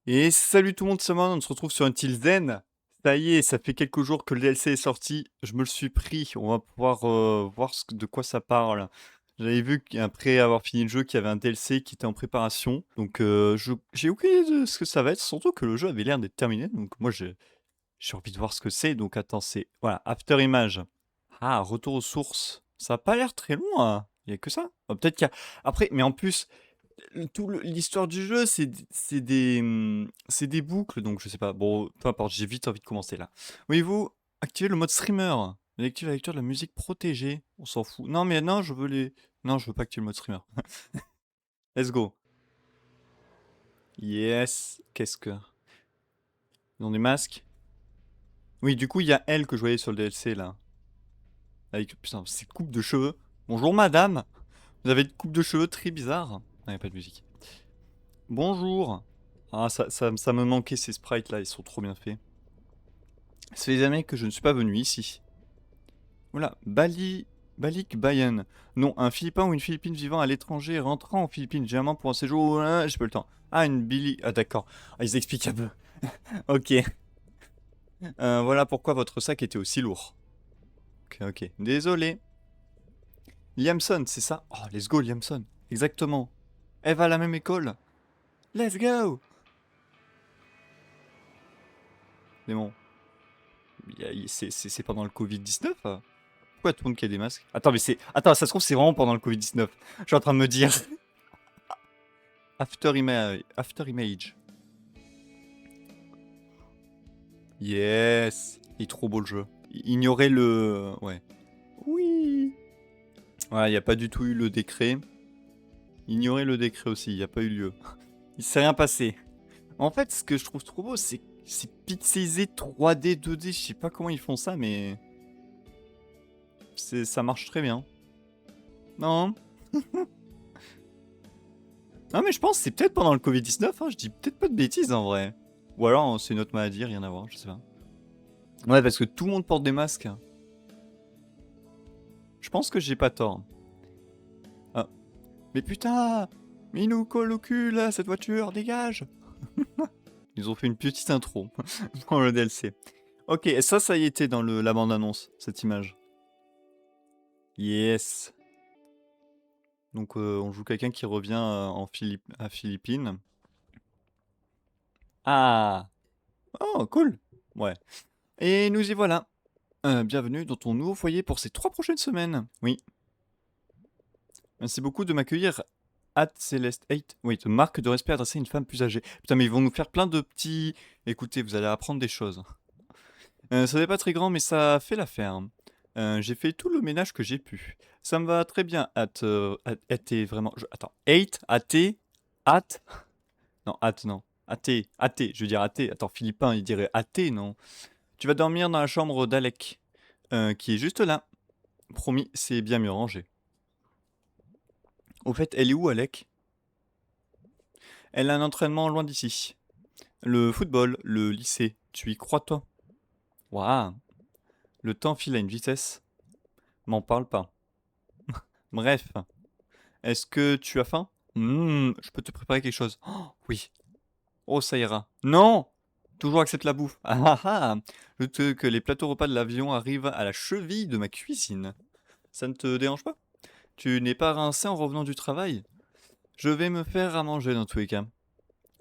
Et salut tout le monde, c'est moi, on se retrouve sur un Tilden. Ça y est, ça fait quelques jours que le DLC est sorti, je me le suis pris, on va pouvoir voir de quoi ça parle. J'avais vu qu'après avoir fini le jeu, qu'il y avait un DLC qui était en préparation, donc j'ai aucune idée de ce que ça va être, surtout que le jeu avait l'air d'être terminé, donc moi j'ai envie de voir ce que c'est, donc attends, c'est... Voilà, After Image. Ah, retour aux sources. Ça a pas l'air très loin, il y a que ça. Peut-être qu'il y a... Après, mais en plus, l'histoire du jeu, c'est des boucles, donc je sais pas. Bon, peu importe, j'ai vite envie de commencer là. Voyez-vous, activer le mode streamer. Active la lecture de la musique protégée. On s'en fout. Non, mais non, je veux les. Non, je veux pas activer le mode streamer. Let's go. Yes. Qu'est-ce que. Ils ont des masques. Oui, du coup, il y a elle que je voyais sur le DLC là. Avec. Putain, c'est coupe de cheveux. Bonjour madame. Vous avez une coupe de cheveux très bizarre. Ah, y a pas de musique. Bonjour. Ah, ça me manquait ces sprites là, ils sont trop bien faits. Ça fait des années que je ne suis pas venu ici. Voilà, Balik Bayan. Non, un Philippin ou une Philippine vivant à l'étranger rentrant en Philippines généralement pour un séjour. J'ai pas le temps. Ah, une Billy. Ah, d'accord. Ah, ils expliquent un peu. Ok. Voilà pourquoi votre sac était aussi lourd. Ok, ok. Désolé. Liamson, c'est ça? Oh, let's go, Liamson. Exactement. Elle va à la même école. Let's go! Mais bon, c'est pendant le Covid-19? Pourquoi tout le monde qui a des masques? Attends, mais c'est. Attends, ça se trouve, c'est vraiment pendant le Covid-19. Je suis en train de me dire. After Image. Yes. Il est trop beau le jeu. Ignorer le. Ouais. Oui. Ouais, il n'y a pas du tout eu le décret. Ignorer le décret aussi, il n'y a pas eu lieu. Il s'est rien passé. En fait, ce que je trouve trop beau, c'est pixelisé 3D, 2D. Je sais pas comment ils font ça, mais. Ça marche très bien. Non. Non, mais je pense que c'est peut-être pendant le Covid-19. Hein. Je dis peut-être pas de bêtises en vrai. Ou alors c'est une autre maladie, rien à voir, je sais pas. Ouais, parce que tout le monde porte des masques. Je pense que j'ai pas tort. Ah. Mais putain! Mais il nous colle au cul là, cette voiture, dégage! Ils ont fait une petite intro dans le DLC. Ok, et ça y était dans la bande-annonce, cette image. Yes. Donc on joue quelqu'un qui revient à Philippines. Ah! Oh, cool! Ouais. Et nous y voilà. Bienvenue dans ton nouveau foyer pour ces 3 prochaines semaines. Oui. Merci beaucoup de m'accueillir at Celeste 8. Oui, de marque de respect adressée à une femme plus âgée. Putain, mais ils vont nous faire plein de petits... Écoutez, vous allez apprendre des choses. Ça n'est pas très grand, mais ça fait l'affaire. J'ai fait tout le ménage que j'ai pu. Ça me va très bien, at vraiment... Attends, 8, at... Non, non. Je veux dire at. Attends, Philippin, il dirait at, non. Tu vas dormir dans la chambre d'Alec, qui est juste là. Promis, c'est bien mieux rangé. Au fait, elle est où, Alec? Elle a un entraînement loin d'ici. Le football, le lycée, tu y crois, toi? Waouh, le temps file à une vitesse. M'en parle pas. Bref, est-ce que tu as faim? Je peux te préparer quelque chose. Oh, oui. Oh, ça ira. Non! Toujours accepte la bouffe. Ah ah ah! Je veux que les plateaux repas de l'avion arrivent à la cheville de ma cuisine. Ça ne te dérange pas? Tu n'es pas rincé en revenant du travail? Je vais me faire à manger dans tous les cas.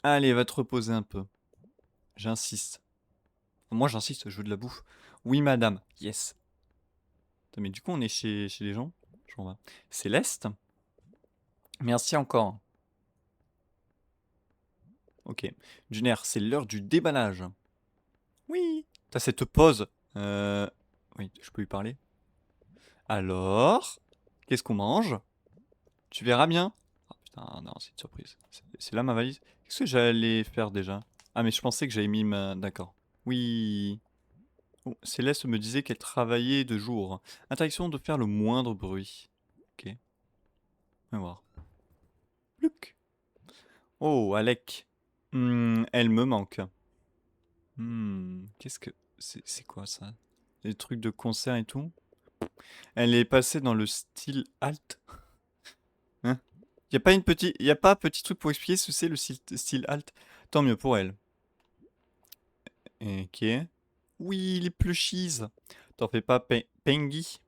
Allez, va te reposer un peu. J'insiste. Moi, j'insiste, je veux de la bouffe. Oui, madame. Yes. Putain, mais du coup, on est chez les gens. Je m'en vais. Céleste? Merci encore. Ok. Juner, c'est l'heure du déballage. Oui. T'as cette pause. Oui, je peux lui parler. Alors, qu'est-ce qu'on mange? Tu verras bien. Ah putain, non, c'est une surprise. C'est là ma valise. Qu'est-ce que j'allais faire déjà? Ah, mais je pensais que j'avais mis ma... D'accord. Oui. Oh, Céleste me disait qu'elle travaillait de jour. Interdiction de faire le moindre bruit. Ok. On va voir. Luc. Oh, Alec. Elle me manque. Qu'est-ce que... C'est quoi ça? Des trucs de concert et tout? Elle est passée dans le style alt. Hein? Y a pas un petit truc pour expliquer ce que c'est le style alt? Tant mieux pour elle. Ok. Oui, les plushies. T'en fais pas, Pengy.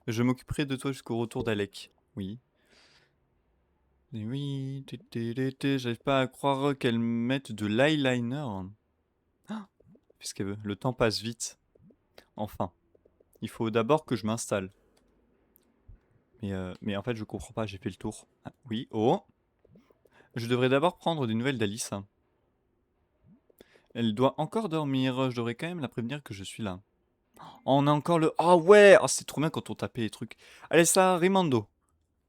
Je m'occuperai de toi jusqu'au retour d'Alec. Oui. Et oui, j'arrive pas à croire qu'elle mette de l'eyeliner. Ah, fais ce qu'elle veut. Le temps passe vite. Enfin. Il faut d'abord que je m'installe. Mais en fait, je comprends pas, j'ai fait le tour. Ah, oui, oh. Je devrais d'abord prendre des nouvelles d'Alice. Elle doit encore dormir. Je devrais quand même la prévenir que je suis là. Oh, on a encore le... Ah ouais, oh, c'est trop bien quand on tapait les trucs. Allez, ça, Rimando.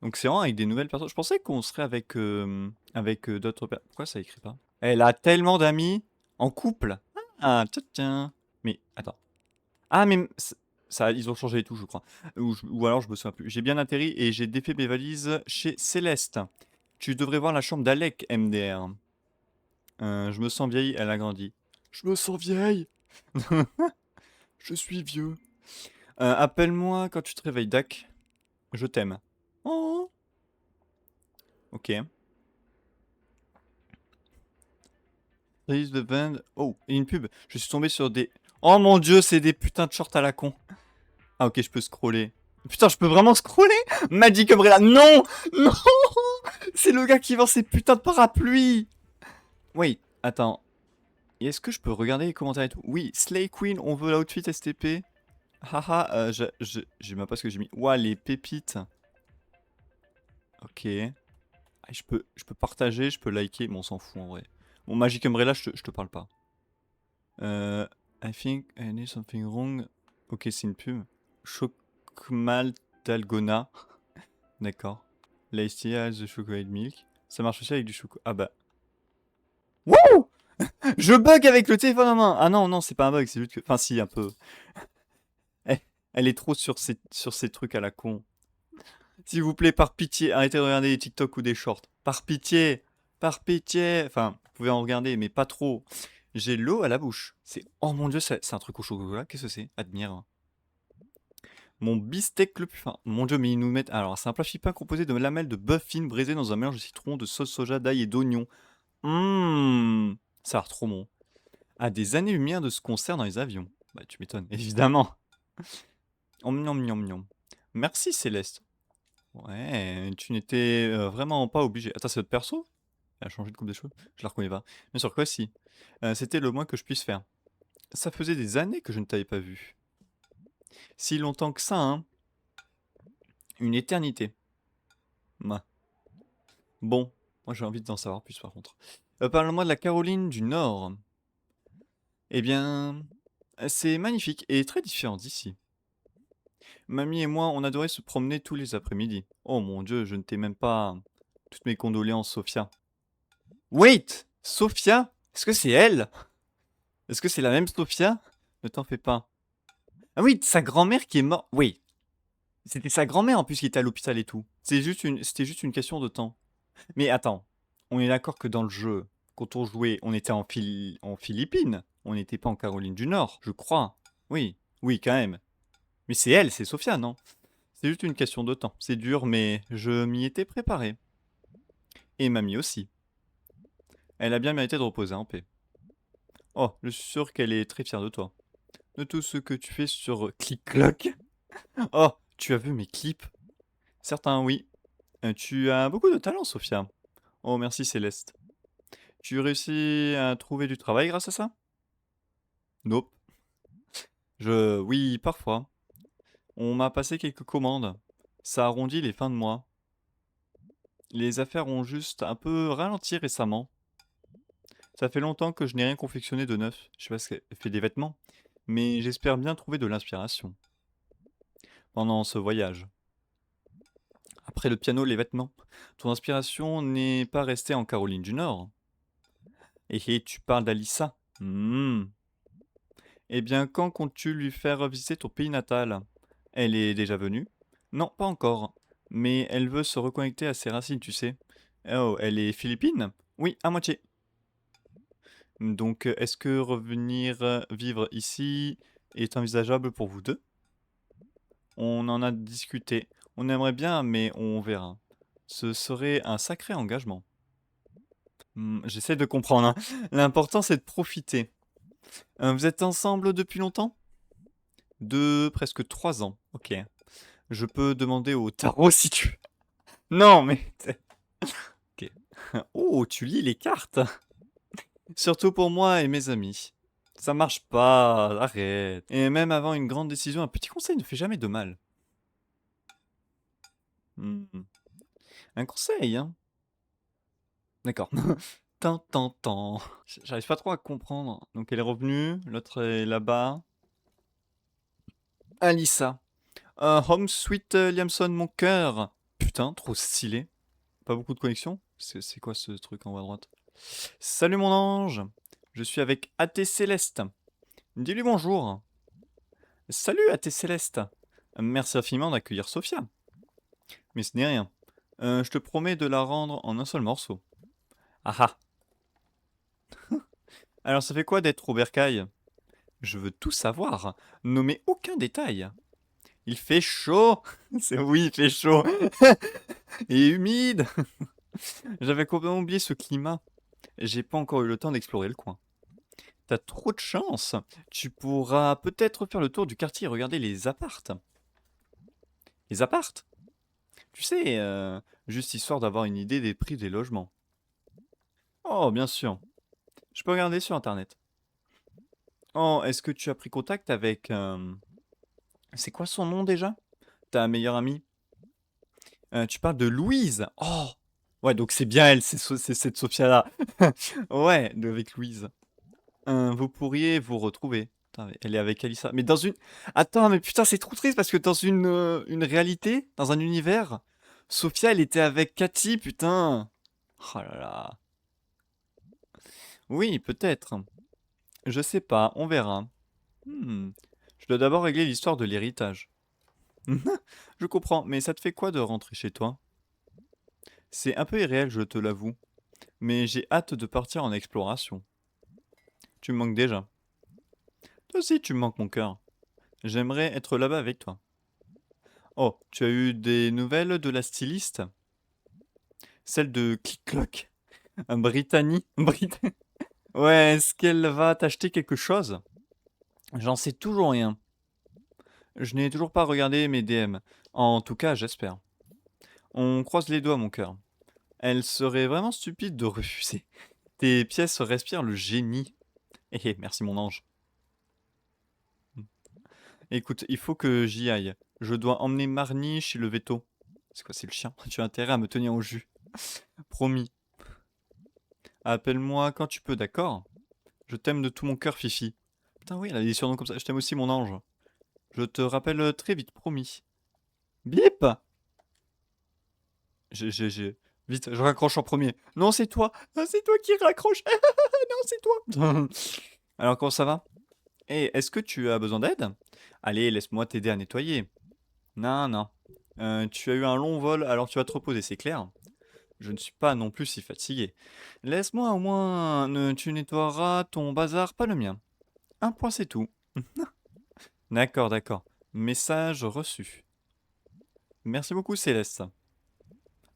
Donc c'est vraiment avec des nouvelles personnes. Je pensais qu'on serait avec d'autres personnes. Pourquoi ça écrit pas? Elle a tellement d'amis en couple. Ah, tiens, tiens. Mais attends. Ah, mais ça, ils ont changé et tout, je crois. Ou alors je me souviens plus. J'ai bien atterri et j'ai défait mes valises chez Céleste. Tu devrais voir la chambre d'Alec, MDR. Je me sens vieille, elle a grandi. Je me sens vieille. Je suis vieux. Appelle-moi quand tu te réveilles, Dak. Je t'aime. Oh. Ok. Release the band. Oh, et une pub. Je suis tombé sur des... Oh mon dieu, c'est des putains de shorts à la con. Ah ok, je peux scroller. Putain, je peux vraiment scroller? Magic Umbrella. Non. Non. C'est le gars qui vend ces putains de parapluies. Wait, attends. Et est-ce que je peux regarder les commentaires et tout? Oui, Slay Queen, on veut l'outfit STP. Haha, j'ai même pas ce que j'ai mis. Ouah, les pépites. Ok. Ah, je peux partager, je peux liker, mais on s'en fout en vrai. Bon, Magic Umbrella, je te parle pas. I think I need something wrong. Ok, c'est une pub. Chocmal Dalgona. D'accord. Laced tea has the chocolate milk. Ça marche aussi avec du chocolat. Ah bah. Wouh! Je bug avec le téléphone en main! Ah non, non, c'est pas un bug, c'est juste que. Enfin, si, un peu. Elle, elle est trop sur ces trucs à la con. S'il vous plaît, par pitié, arrêtez de regarder des TikTok ou des shorts. Par pitié! Par pitié! Enfin, vous pouvez en regarder, mais pas trop. J'ai l'eau à la bouche. C'est. Oh mon dieu, c'est un truc au chocolat. Qu'est-ce que c'est? Admire. Mon bistec le plus fin. Mon dieu, mais ils nous mettent. Alors, c'est un plat philippin composé de lamelles de bœuf fine braisées dans un mélange de citron, de sauce soja, d'ail et d'oignon. Ça a l'air trop bon. À des années-lumière de ce concert dans les avions. Bah, tu m'étonnes, évidemment. Om nom nom nom. Merci Céleste. Ouais, tu n'étais vraiment pas obligé. Attends, c'est votre perso? Elle a changé de coupe des cheveux? Je la reconnais pas. Bien sûr quoi, si. C'était le moins que je puisse faire. Ça faisait des années que je ne t'avais pas vu. Si longtemps que ça, hein. Une éternité. Ma. Bon, moi j'ai envie d'en savoir plus par contre. Parle-moi de la Caroline du Nord. Eh bien, c'est magnifique et très différent d'ici. Mamie et moi, on adorait se promener tous les après-midi. Oh mon dieu, je ne t'ai même pas... Toutes mes condoléances, Sophia. Wait! Sophia? Est-ce que c'est elle? Est-ce que c'est la même Sophia? Ne t'en fais pas. Ah oui, sa grand-mère qui est morte. Oui, c'était sa grand-mère en plus qui était à l'hôpital et tout. C'était juste une question de temps. Mais attends, on est d'accord que dans le jeu, quand on jouait, on était en Philippines. On n'était pas en Caroline du Nord, je crois. Oui, oui, quand même. Mais c'est elle, c'est Sophia, non? C'est juste une question de temps. C'est dur, mais je m'y étais préparé. Et mamie aussi. Elle a bien mérité de reposer en paix. Oh, je suis sûr qu'elle est très fière de toi. De tout ce que tu fais sur Click-Clock. Oh, tu as vu mes clips? Certains, oui. Tu as beaucoup de talent, Sophia. Oh, merci Céleste. Tu réussis à trouver du travail grâce à ça? Nope. Oui, parfois. On m'a passé quelques commandes. Ça arrondit les fins de mois. Les affaires ont juste un peu ralenti récemment. Ça fait longtemps que je n'ai rien confectionné de neuf. Je sais pas ce qu'elle fait des vêtements. Mais j'espère bien trouver de l'inspiration pendant ce voyage. Après le piano, les vêtements. Ton inspiration n'est pas restée en Caroline du Nord. Et tu parles d'Alissa. Eh bien, quand comptes-tu lui faire visiter ton pays natal? Elle est déjà venue? Non, pas encore. Mais elle veut se reconnecter à ses racines, tu sais. Oh, elle est philippine? Oui, à moitié. Donc, est-ce que revenir vivre ici est envisageable pour vous deux? On en a discuté. On aimerait bien, mais on verra. Ce serait un sacré engagement. J'essaie de comprendre, hein. L'important, c'est de profiter. Vous êtes ensemble depuis longtemps? De presque 3 ans. Ok. Je peux demander au tarot si tu... Non, mais... Ok. Oh, tu lis les cartes. Surtout pour moi et mes amis. Ça marche pas, arrête. Et même avant une grande décision, un petit conseil ne fait jamais de mal. Hmm. Un conseil, hein. D'accord. Tant, tant, tant. J'arrive pas trop à comprendre. Donc elle est revenue, l'autre est là-bas. Alissa. Home Sweet Liamson, mon cœur. Putain, trop stylé. Pas beaucoup de connexion. C'est quoi ce truc en haut à droite? Salut mon ange. Je suis avec AT Céleste. Dis-lui bonjour. Salut AT Céleste. Merci infiniment d'accueillir Sophia. Mais ce n'est rien. Je te promets de la rendre en un seul morceau. Ah ah. Alors ça fait quoi d'être au bercail? Je veux tout savoir. Nommez aucun détail. Il fait chaud. Oui, il fait chaud. Et humide. J'avais complètement oublié ce climat. J'ai pas encore eu le temps d'explorer le coin. T'as trop de chance. Tu pourras peut-être faire le tour du quartier et regarder les appartes. Les appartes? Tu sais, juste histoire d'avoir une idée des prix des logements. Oh, bien sûr. Je peux regarder sur internet. Oh, est-ce que tu as pris contact avec... C'est quoi son nom déjà? Ta meilleure amie? Tu parles de Louise. Oh! Ouais, donc c'est bien elle, c'est cette Sophia-là. Ouais, avec Louise. Vous pourriez vous retrouver. Putain, elle est avec Alissa. Mais dans une... Attends, mais putain, c'est trop triste parce que dans une réalité, dans un univers, Sophia, elle était avec Cathy, putain. Oh là là. Oui, peut-être. Je sais pas, on verra. Hmm. Je dois d'abord régler l'histoire de l'héritage. Je comprends, mais ça te fait quoi de rentrer chez toi? C'est un peu irréel, je te l'avoue. Mais j'ai hâte de partir en exploration. Tu me manques déjà. Toi aussi, tu me manques mon cœur. J'aimerais être là-bas avec toi. Oh, tu as eu des nouvelles de la styliste? Celle de Click-Clock. Un Brittany. Ouais, est-ce qu'elle va t'acheter quelque chose? J'en sais toujours rien. Je n'ai toujours pas regardé mes DM. En tout cas, j'espère. On croise les doigts, mon cœur. Elle serait vraiment stupide de refuser. Tes pièces respirent le génie. Eh, merci mon ange. Écoute, il faut que j'y aille. Je dois emmener Marnie chez le veto. C'est quoi, c'est le chien? Tu as intérêt à me tenir au jus. Promis. Appelle-moi quand tu peux, d'accord? Je t'aime de tout mon cœur, Fifi. Putain, oui, elle a des surnoms comme ça. Je t'aime aussi, mon ange. Je te rappelle très vite, promis. Bip! Vite, je raccroche en premier. Non, c'est toi. Ah, c'est toi qui raccroche. Non, c'est toi. Alors, comment ça va? Eh, est-ce que tu as besoin d'aide? Allez, laisse-moi t'aider à nettoyer. Non, non. Tu as eu un long vol, alors tu vas te reposer, c'est clair? Je ne suis pas non plus si fatigué. Laisse-moi au moins... tu nettoieras ton bazar, pas le mien. Un point, c'est tout. D'accord, d'accord. Message reçu. Merci beaucoup, Céleste.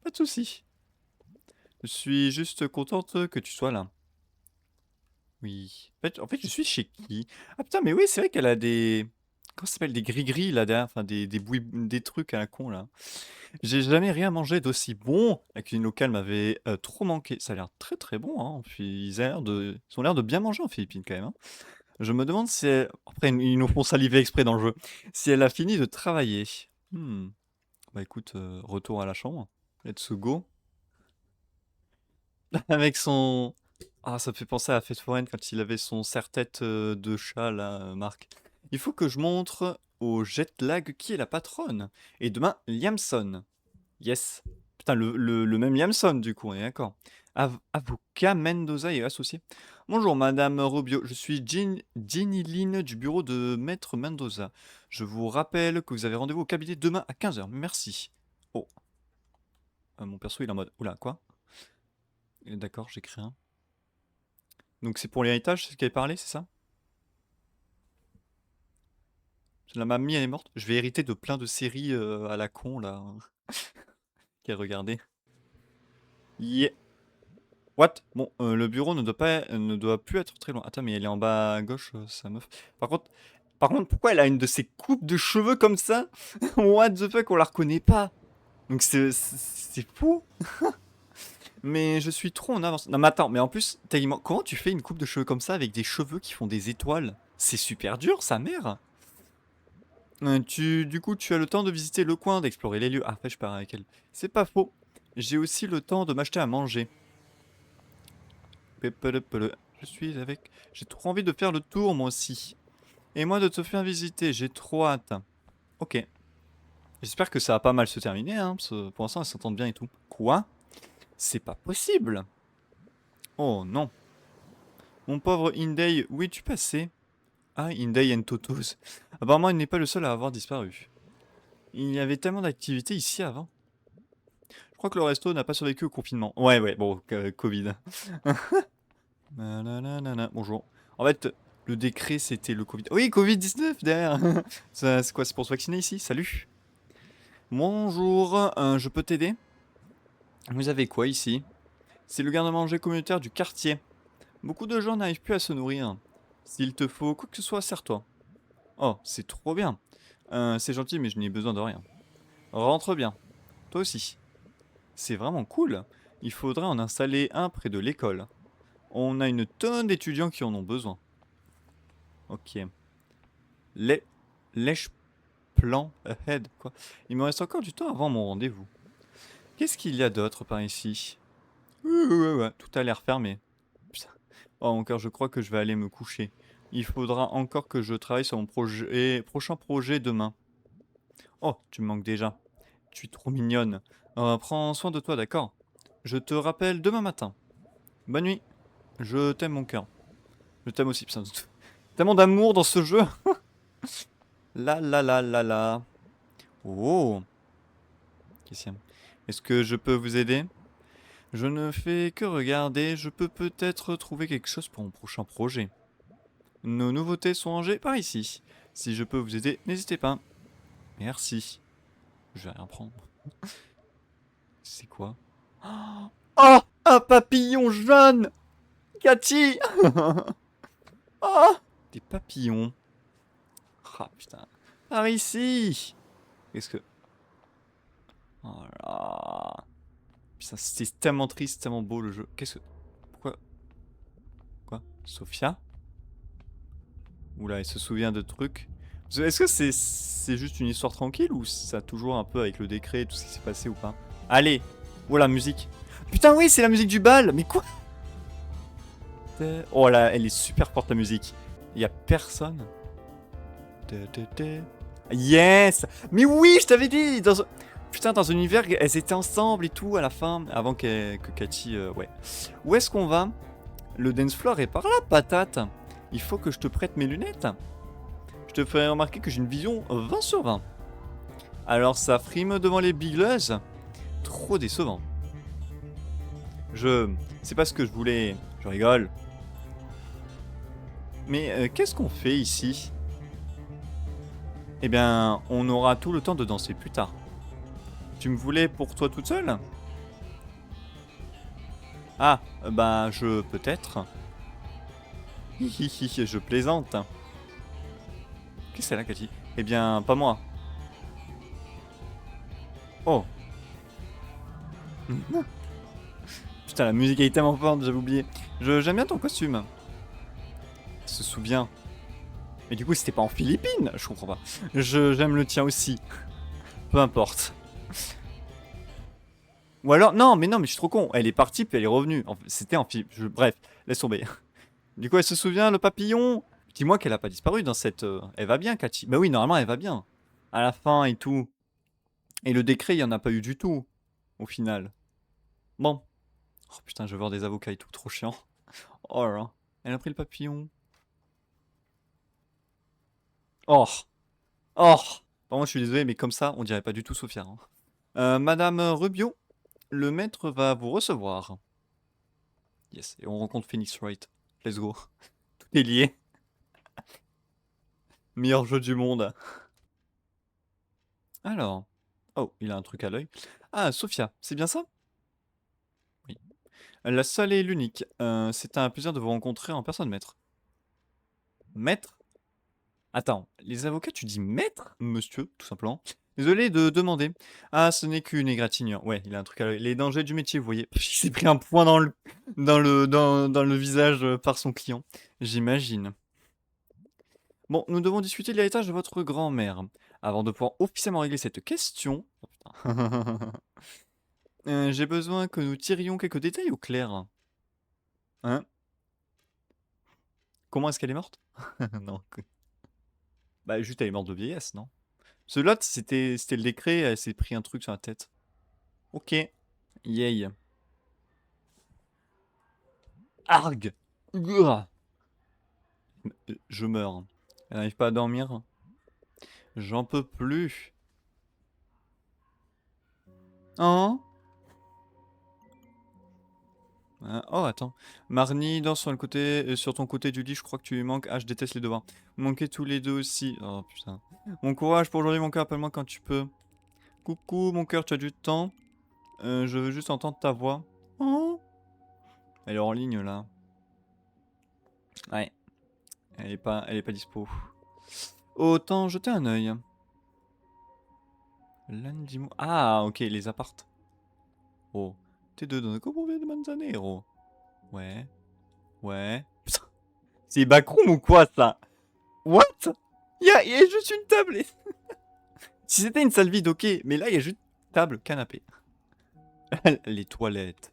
Pas de souci. Je suis juste contente que tu sois là. Oui. En fait, je suis chez qui? Ah putain, mais oui, c'est vrai qu'elle a des... Comment ça s'appelle? Des gris-gris là derrière. Enfin, des trucs à la con là. J'ai jamais rien mangé d'aussi bon. La cuisine locale m'avait trop manqué. Ça a l'air très très bon, hein. Puis ils ont l'air de bien manger en Philippines quand même, hein. Je me demande si après, ils nous font saliver exprès dans le jeu. Si elle a fini de travailler. Hmm. Bah écoute, retour à la chambre. Let's go. Avec son... Ah, ça me fait penser à Fête foraine quand il avait son serre-tête de chat, là, Marc. Il faut que je montre au Jetlag qui est la patronne. Et demain, Liamson. Yes. Putain, le même Liamson, du coup, on est d'accord. Avocat Mendoza est associé. Bonjour, Madame Robio. Je suis Ginny Lynn du bureau de Maître Mendoza. Je vous rappelle que vous avez rendez-vous au cabinet demain à 15 h. Merci. Oh, mon perso, il est en mode... Oula, quoi? D'accord, j'écris un. Donc c'est pour l'héritage, c'est ce qu'elle parlait, c'est ça? La mamie, elle est morte. Je vais hériter de plein de séries à la con, là, qu'elle regardait. Yeah. What? Bon, le bureau ne doit plus être très loin. Attends, mais elle est en bas à gauche, sa meuf. Par contre, pourquoi elle a une de ces coupes de cheveux comme ça? What the fuck, on la reconnaît pas. Donc c'est fou. Mais je suis trop en avance. Non, mais attends, mais en plus, techniquement, comment tu fais une coupe de cheveux comme ça avec des cheveux qui font des étoiles? C'est super dur, sa mère. Du coup, tu as le temps de visiter le coin, d'explorer les lieux. Ah, après, je pars avec elle. C'est pas faux. J'ai aussi le temps de m'acheter à manger. Pépele. Je suis avec... J'ai trop envie de faire le tour, moi aussi. Et moi de te faire visiter, j'ai trop hâte. Ok. J'espère que ça va pas mal se terminer, hein, parce que pour l'instant, elles s'entendent bien et tout. Quoi? C'est pas possible. Oh non. Mon pauvre Indei, où es-tu passé? Ah, Indei and Totos. Apparemment, il n'est pas le seul à avoir disparu. Il y avait tellement d'activités ici avant. Je crois que le resto n'a pas survécu au confinement. Ouais, bon, Covid. Nananana, bonjour. En fait, le décret, c'était le Covid. Oui, Covid-19 derrière. C'est quoi, c'est pour se vacciner ici? Salut. Bonjour, je peux t'aider? Vous avez quoi ici? C'est le garde-manger communautaire du quartier. Beaucoup de gens n'arrivent plus à se nourrir. S'il te faut quoi que ce soit, sers-toi. Oh, c'est trop bien. C'est gentil, mais je n'ai besoin de rien. Rentre bien. Toi aussi. C'est vraiment cool. Il faudrait en installer un près de l'école. On a une tonne d'étudiants qui en ont besoin. Ok. Les... Lèche plan ahead, quoi. Il me reste encore du temps avant mon rendez-vous. Qu'est-ce qu'il y a d'autre par ici? Ouais, tout a l'air fermé. Putain. Oh, encore, je crois que je vais aller me coucher. Il faudra encore que je travaille sur mon prochain projet demain. Oh, tu me manques déjà. Tu es trop mignonne. Prends soin de toi, d'accord? Je te rappelle demain matin. Bonne nuit. Je t'aime mon cœur. Je t'aime aussi. Putain, tellement d'amour dans ce jeu. La. Oh. Qu'est-ce qu'il y a? Est-ce que je peux vous aider? Je ne fais que regarder. Je peux peut-être trouver quelque chose pour mon prochain projet. Nos nouveautés sont rangées par ici. Si je peux vous aider, n'hésitez pas. Merci. Je vais rien prendre. C'est quoi? Oh, un papillon jaune! Cathy! Oh, des papillons. Ah putain. Par ici! Qu'est-ce que... Oh là. Putain, c'était tellement triste, tellement beau le jeu. Qu'est-ce que... Pourquoi? Quoi? Sophia? Oula, elle se souvient de trucs. Est-ce que c'est juste une histoire tranquille ou ça a toujours un peu avec le décret et tout ce qui s'est passé ou pas? Allez! Voilà, musique. Putain, oui, c'est la musique du bal! Mais quoi? Oh là, elle est super forte la musique. Il y a personne. Yes! Mais oui, je t'avais dit! Putain, dans un univers, elles étaient ensemble et tout à la fin, avant que Cathy... ouais. Où est-ce qu'on va? Le dance floor est par là, patate. Il faut que je te prête mes lunettes. Je te ferai remarquer que j'ai une vision 20 sur 20. Alors ça frime devant les bigleuses? Trop décevant. C'est pas ce que je voulais. Je rigole. Mais qu'est-ce qu'on fait ici? Eh bien, on aura tout le temps de danser plus tard. Tu me voulais pour toi toute seule? Ah, bah je... peut-être. Hihihi, je plaisante. Qu'est-ce que c'est là, Cathy? Eh bien, pas moi. Oh. Putain, la musique est tellement forte, j'avais oublié. J'aime bien ton costume. Il se souvient. Mais du coup, c'était pas en Philippines? Je comprends pas. J'aime le tien aussi. Peu importe. Ou alors, non, mais je suis trop con. Elle est partie, puis elle est revenue. C'était en Philippines. Bref, laisse tomber. Du coup, elle se souvient, le papillon. Dis-moi qu'elle a pas disparu dans cette... Elle va bien, Cathy. Bah oui, normalement, elle va bien. À la fin et tout. Et le décret, il y en a pas eu du tout. Au final. Bon. Oh putain, je vais voir des avocats et tout. Trop chiant. Oh là là. Elle a pris le papillon. Oh. Oh. Bon, moi, je suis désolé, mais comme ça, on dirait pas du tout Sophia, hein. Madame Rubio, le maître va vous recevoir. Yes. Et on rencontre Phoenix Wright. Let's go. Tout est lié. Meilleur jeu du monde. Alors. Oh, il a un truc à l'œil. Ah, Sophia, c'est bien ça? Oui. La seule et l'unique. C'est un plaisir de vous rencontrer en personne, maître. Maître? Attends, les avocats, tu dis maître? Monsieur, tout simplement. Désolé de demander. Ah, ce n'est qu'une égratignure. Ouais, il a un truc à l'œil. Les dangers du métier, vous voyez. Il s'est pris un point dans le visage par son client. J'imagine. Bon, nous devons discuter de l'héritage de votre grand-mère. Avant de pouvoir officiellement régler cette question... Oh, putain. J'ai besoin que nous tirions quelques détails au clair. Hein? Comment est-ce qu'elle est morte? Non. Bah, juste, elle est morte de vieillesse, non? Ce lot, c'était le décret, elle s'est pris un truc sur la tête. Ok. Yay. Arg! Ouah. Je meurs. Elle n'arrive pas à dormir. J'en peux plus. Hein? Oh, attends. Marnie dort sur le côté, sur ton côté du lit, je crois que tu lui manques. Ah, je déteste les devoirs. Vous manquez tous les deux aussi. Oh, putain. Bon courage pour aujourd'hui, mon cœur. Appelle-moi quand tu peux. Coucou, mon cœur, tu as du temps? Je veux juste entendre ta voix. Oh. Elle est en ligne, là. Ouais. Elle est pas dispo. Autant jeter un œil. Landimo. Ah, ok, les appartes. Oh. T'es deux dans le copropriété de Manzanero. Ouais. Ouais. Putain. C'est backroom ou quoi, ça? What? Y a juste une table. Si c'était une salle vide, ok. Mais là, il y a juste table, canapé. Les toilettes.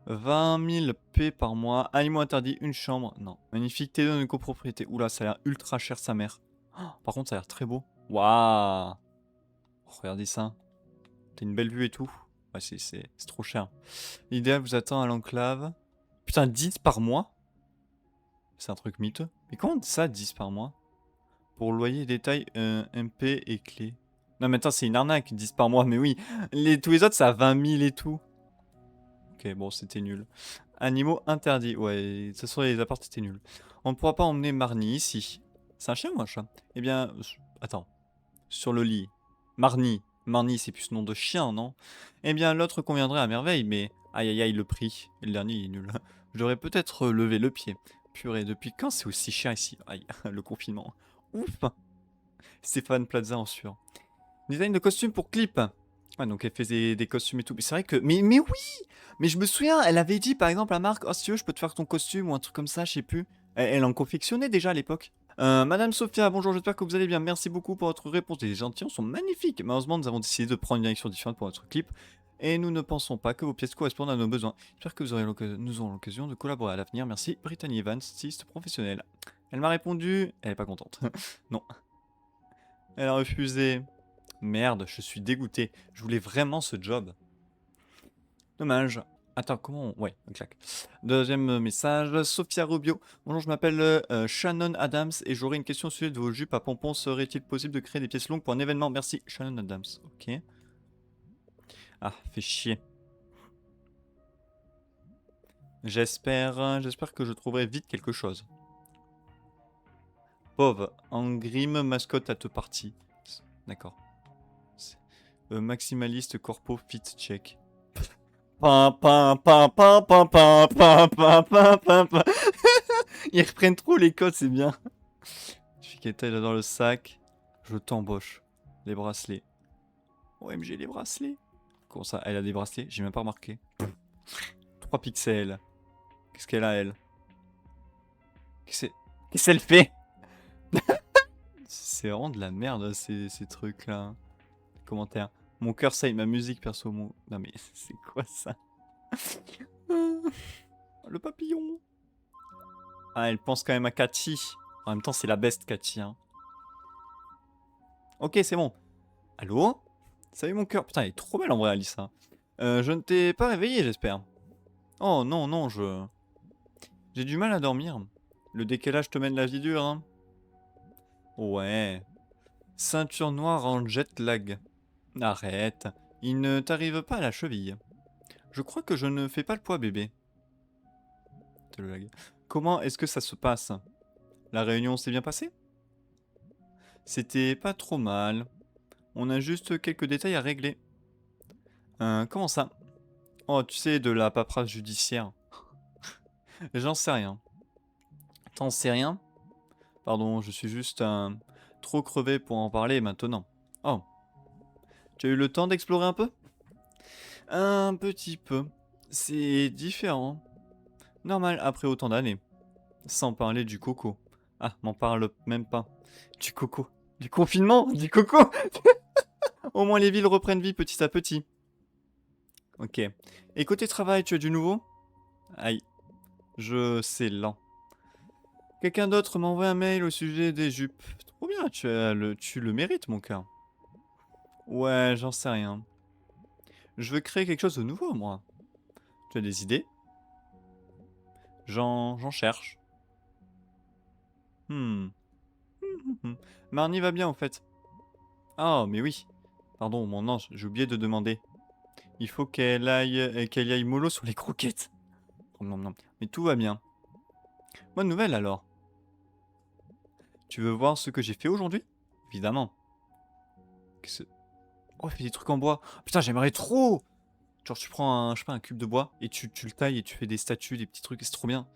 20 000 P par mois. Animaux interdits, une chambre. Non. Magnifique, t'es dans une copropriété. Oula, ça a l'air ultra cher, sa mère. Oh, par contre, ça a l'air très beau. Waouh. Oh, regardez ça. T'as une belle vue et tout. Ouais, c'est trop cher. L'idéal vous attend à l'enclave. Putain, 10 par mois? C'est un truc miteux. Mais comment ça, 10 par mois? Pour loyer, détail, MP et clé. Non, mais attends, c'est une arnaque, 10 par mois, mais oui. Tous les autres, ça a 20 000 et tout. Ok, bon, c'était nul. Animaux interdits. Ouais, ce sont les apparts, c'était nul. On ne pourra pas emmener Marnie ici. C'est un chien ou un chat? Eh bien, attends. Sur le lit. Marnie. Marnie, c'est plus ce nom de chien, non? Eh bien, l'autre conviendrait à merveille, mais... Aïe aïe aïe, le prix. Et le dernier, il est nul. Je devrais peut-être lever le pied. Purée, depuis quand c'est aussi cher ici? Aïe, le confinement. Ouf! Stéphane Plaza en sueur. Design de costume pour clip. Ouais, donc elle faisait des costumes et tout. Mais c'est vrai que... Mais oui! Mais je me souviens, elle avait dit, par exemple, à Marc, oh, si tu veux, je peux te faire ton costume ou un truc comme ça, je sais plus. Elle en confectionnait déjà à l'époque. Madame Sophia, bonjour, j'espère que vous allez bien. Merci beaucoup pour votre réponse. Les échantillons sont magnifiques. Malheureusement, nous avons décidé de prendre une direction différente pour notre clip. Et nous ne pensons pas que vos pièces correspondent à nos besoins. J'espère que nous aurons l'occasion de collaborer à l'avenir. Merci, Brittany Evans, styliste professionnelle. Elle m'a répondu... Elle est pas contente. Non. Elle a refusé. Merde, je suis dégoûté. Je voulais vraiment ce job. Dommage. Attends, comment Ouais, clac. Deuxième message. Sophia Rubio. Bonjour, je m'appelle Shannon Adams et j'aurais une question au sujet de vos jupes à pompons. Serait-il possible de créer des pièces longues pour un événement? Merci, Shannon Adams. Ok. Ah, fait chier. J'espère que je trouverai vite quelque chose. Pauvre, en grime, mascotte à te partie. D'accord. Maximaliste corpo fit check. Ils reprennent trop les codes, c'est bien. Chiquetta, j'adore le sac. Je t'embauche. Les bracelets. OMG, les bracelets. Comment ça? Elle a des bracelets? J'ai même pas remarqué. 3 pixels. Qu'est-ce qu'elle a, elle? Qu'est-ce qu'elle fait? C'est vraiment de la merde, ces trucs-là. Commentaires. Mon cœur saigne, ma musique, perso. Non mais, c'est quoi ça? Le papillon. Ah, elle pense quand même à Cathy. En même temps, c'est la best Cathy. Hein. Ok, c'est bon. Allô? Salut mon cœur. Putain, elle est trop belle en vrai, Alissa. Je ne t'ai pas réveillé, j'espère. Oh non, non, j'ai du mal à dormir. Le décalage te mène la vie dure, hein. Ouais. Ceinture noire en jet lag. Arrête. Il ne t'arrive pas à la cheville. Je crois que je ne fais pas le poids, bébé. Le lag. Comment est-ce que ça se passe? La réunion s'est bien passée? C'était pas trop mal. On a juste quelques détails à régler. Comment ça? Oh, tu sais, de la paperasse judiciaire. J'en sais rien. T'en sais rien? Pardon, je suis juste trop crevé pour en parler maintenant. Oh, tu as eu le temps d'explorer un peu? Un petit peu. C'est différent. Normal après autant d'années. Sans parler du coco. Ah, m'en parle même pas. Du coco. Du confinement? Du coco? Au moins les villes reprennent vie petit à petit. Ok. Et côté travail, tu as du nouveau? Aïe, c'est lent. Quelqu'un d'autre m'a envoyé un mail au sujet des jupes. Trop bien, tu le mérites, mon cœur. Ouais, j'en sais rien. Je veux créer quelque chose de nouveau, moi. Tu as des idées? J'en cherche. Hmm. Marnie va bien, en fait. Ah, mais oui. Pardon, mon ange, j'ai oublié de demander. Il faut qu'elle y aille mollo sur les croquettes. Nom, nom, nom. Mais tout va bien. Bonne nouvelle, alors. Tu veux voir ce que j'ai fait aujourd'hui? Évidemment. Qu'est-ce... Oh, il fait des trucs en bois. Putain, j'aimerais trop! Genre, tu prends un, je sais pas, un cube de bois et tu le tailles et tu fais des statues, des petits trucs, c'est trop bien.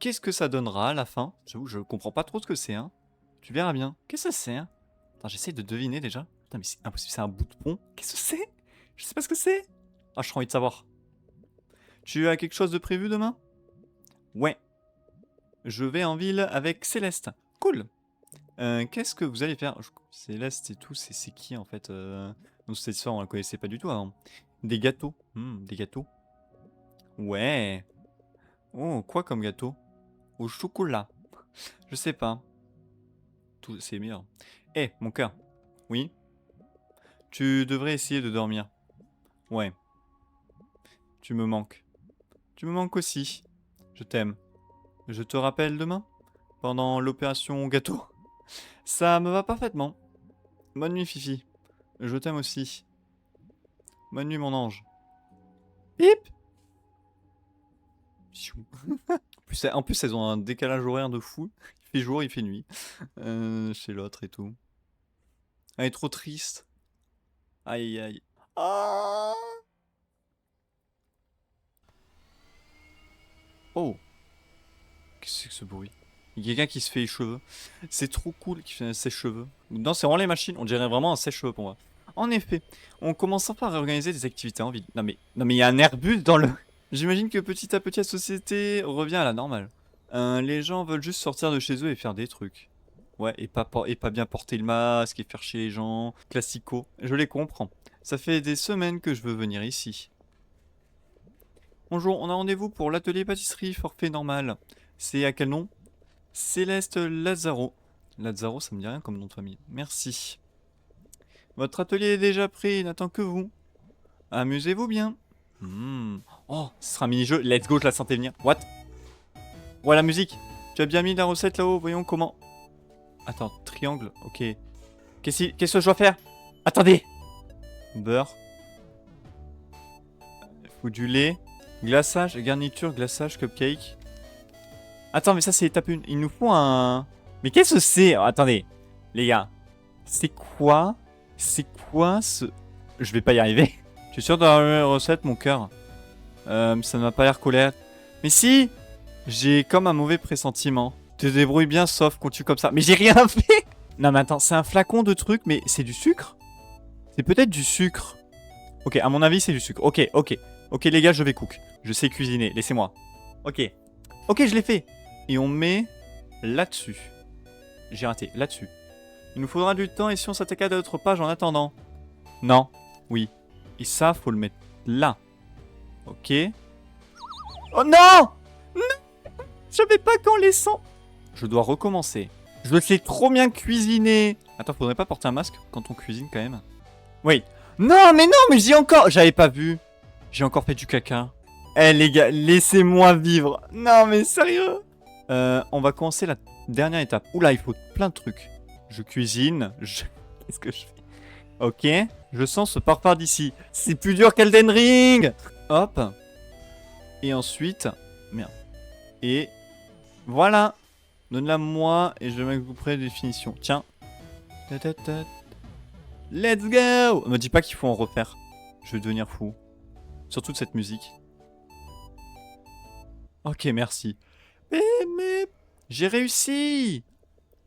Qu'est-ce que ça donnera à la fin? J'avoue, je comprends pas trop ce que c'est, hein. Tu verras bien. Qu'est-ce que c'est, hein? Attends, j'essaie de deviner déjà. Putain, mais c'est impossible, c'est un bout de pont. Qu'est-ce que c'est? Je sais pas ce que c'est. Ah, j'ai trop envie de savoir. Tu as quelque chose de prévu demain? Ouais. Je vais en ville avec Céleste. Cool. Qu'est-ce que vous allez faire? Céleste et tout, c'est qui en fait donc cette histoire, on la connaissait pas du tout avant. Des gâteaux. Des gâteaux. Ouais. Oh, quoi comme gâteau? Au chocolat. Je sais pas. Tout, c'est meilleur. Eh, mon cœur. Oui? Tu devrais essayer de dormir. Ouais. Tu me manques. Tu me manques aussi. Je t'aime. Je te rappelle demain? Pendant l'opération gâteau. Ça me va parfaitement. Bonne nuit, Fifi. Je t'aime aussi. Bonne nuit, mon ange. Bip! Pfiou. En plus, elles ont un décalage horaire de fou. Il fait jour, il fait nuit. Chez l'autre et tout. Elle est trop triste. Aïe aïe. Ah. Oh. Qu'est-ce que c'est que ce bruit? Il y a quelqu'un qui se fait les cheveux. C'est trop cool qu'il fait ses cheveux. Non, c'est vraiment les machines. On dirait vraiment un sèche-cheveux pour moi. En effet, on commence enfin à réorganiser des activités en ville. Non mais il y a un Airbus dans le... J'imagine que petit à petit la société revient à la normale. Les gens veulent juste sortir de chez eux et faire des trucs. Ouais, et pas bien porter le masque et faire chier les gens. Classico. Je les comprends. Ça fait des semaines que je veux venir ici. Bonjour, on a rendez-vous pour l'atelier pâtisserie forfait normal. C'est à quel nom? Céleste Lazaro. Lazaro, ça me dit rien comme nom de famille. Merci. Votre atelier est déjà prêt, il n'attend que vous. Amusez-vous bien. Oh, ce sera un mini-jeu. Let's go, je la sentais venir. What? Ouais, la musique. Tu as bien mis la recette là-haut, voyons comment. Attends, triangle, ok. Qu'est-ce que je dois faire? Attendez. Beurre. Faut du lait. Glaçage, garniture, glaçage, cupcake. Attends, mais ça c'est étape 1. Il nous faut un... Mais qu'est-ce que c'est? Attendez, les gars. C'est quoi? C'est quoi ce... Je vais pas y arriver. Tu es sûr de la recette, mon cœur? Ça ne m'a pas l'air colère. Mais si! J'ai comme un mauvais pressentiment. Tu te débrouilles bien, sauf qu'on tue comme ça. Mais j'ai rien fait! Non mais attends, c'est un flacon de trucs, mais c'est du sucre? C'est peut-être du sucre. Ok, à mon avis, c'est du sucre. Ok, ok. Ok, les gars, je vais cook. Je sais cuisiner, laissez-moi. Ok. Ok, je l'ai fait. Et on met là-dessus. J'ai raté, là-dessus. Il nous faudra du temps et si on s'attaque à d'autres pages en attendant? Non. Oui. Et ça, faut le mettre là. Ok. Oh non! Non! Je savais pas qu'en laissant... Je dois recommencer. Je sais trop bien cuisiner. Attends, faudrait pas porter un masque quand on cuisine quand même? Oui. Non, mais j'y encore... J'avais pas vu. J'ai encore fait du caca. Eh les gars, laissez-moi vivre. Non mais sérieux. On va commencer la dernière étape. Oula, il faut plein de trucs. Je cuisine. Qu'est-ce que je fais? Ok. Je sens ce parfum d'ici. C'est plus dur qu'Elden Ring. Hop. Et ensuite... Merde. Et... Voilà. Donne-la moi et je vais mettre vous près des finitions. Tiens. Let's go. Me dis pas qu'il faut en refaire. Je vais devenir fou. Surtout de cette musique. Ok, merci. Mais... J'ai réussi!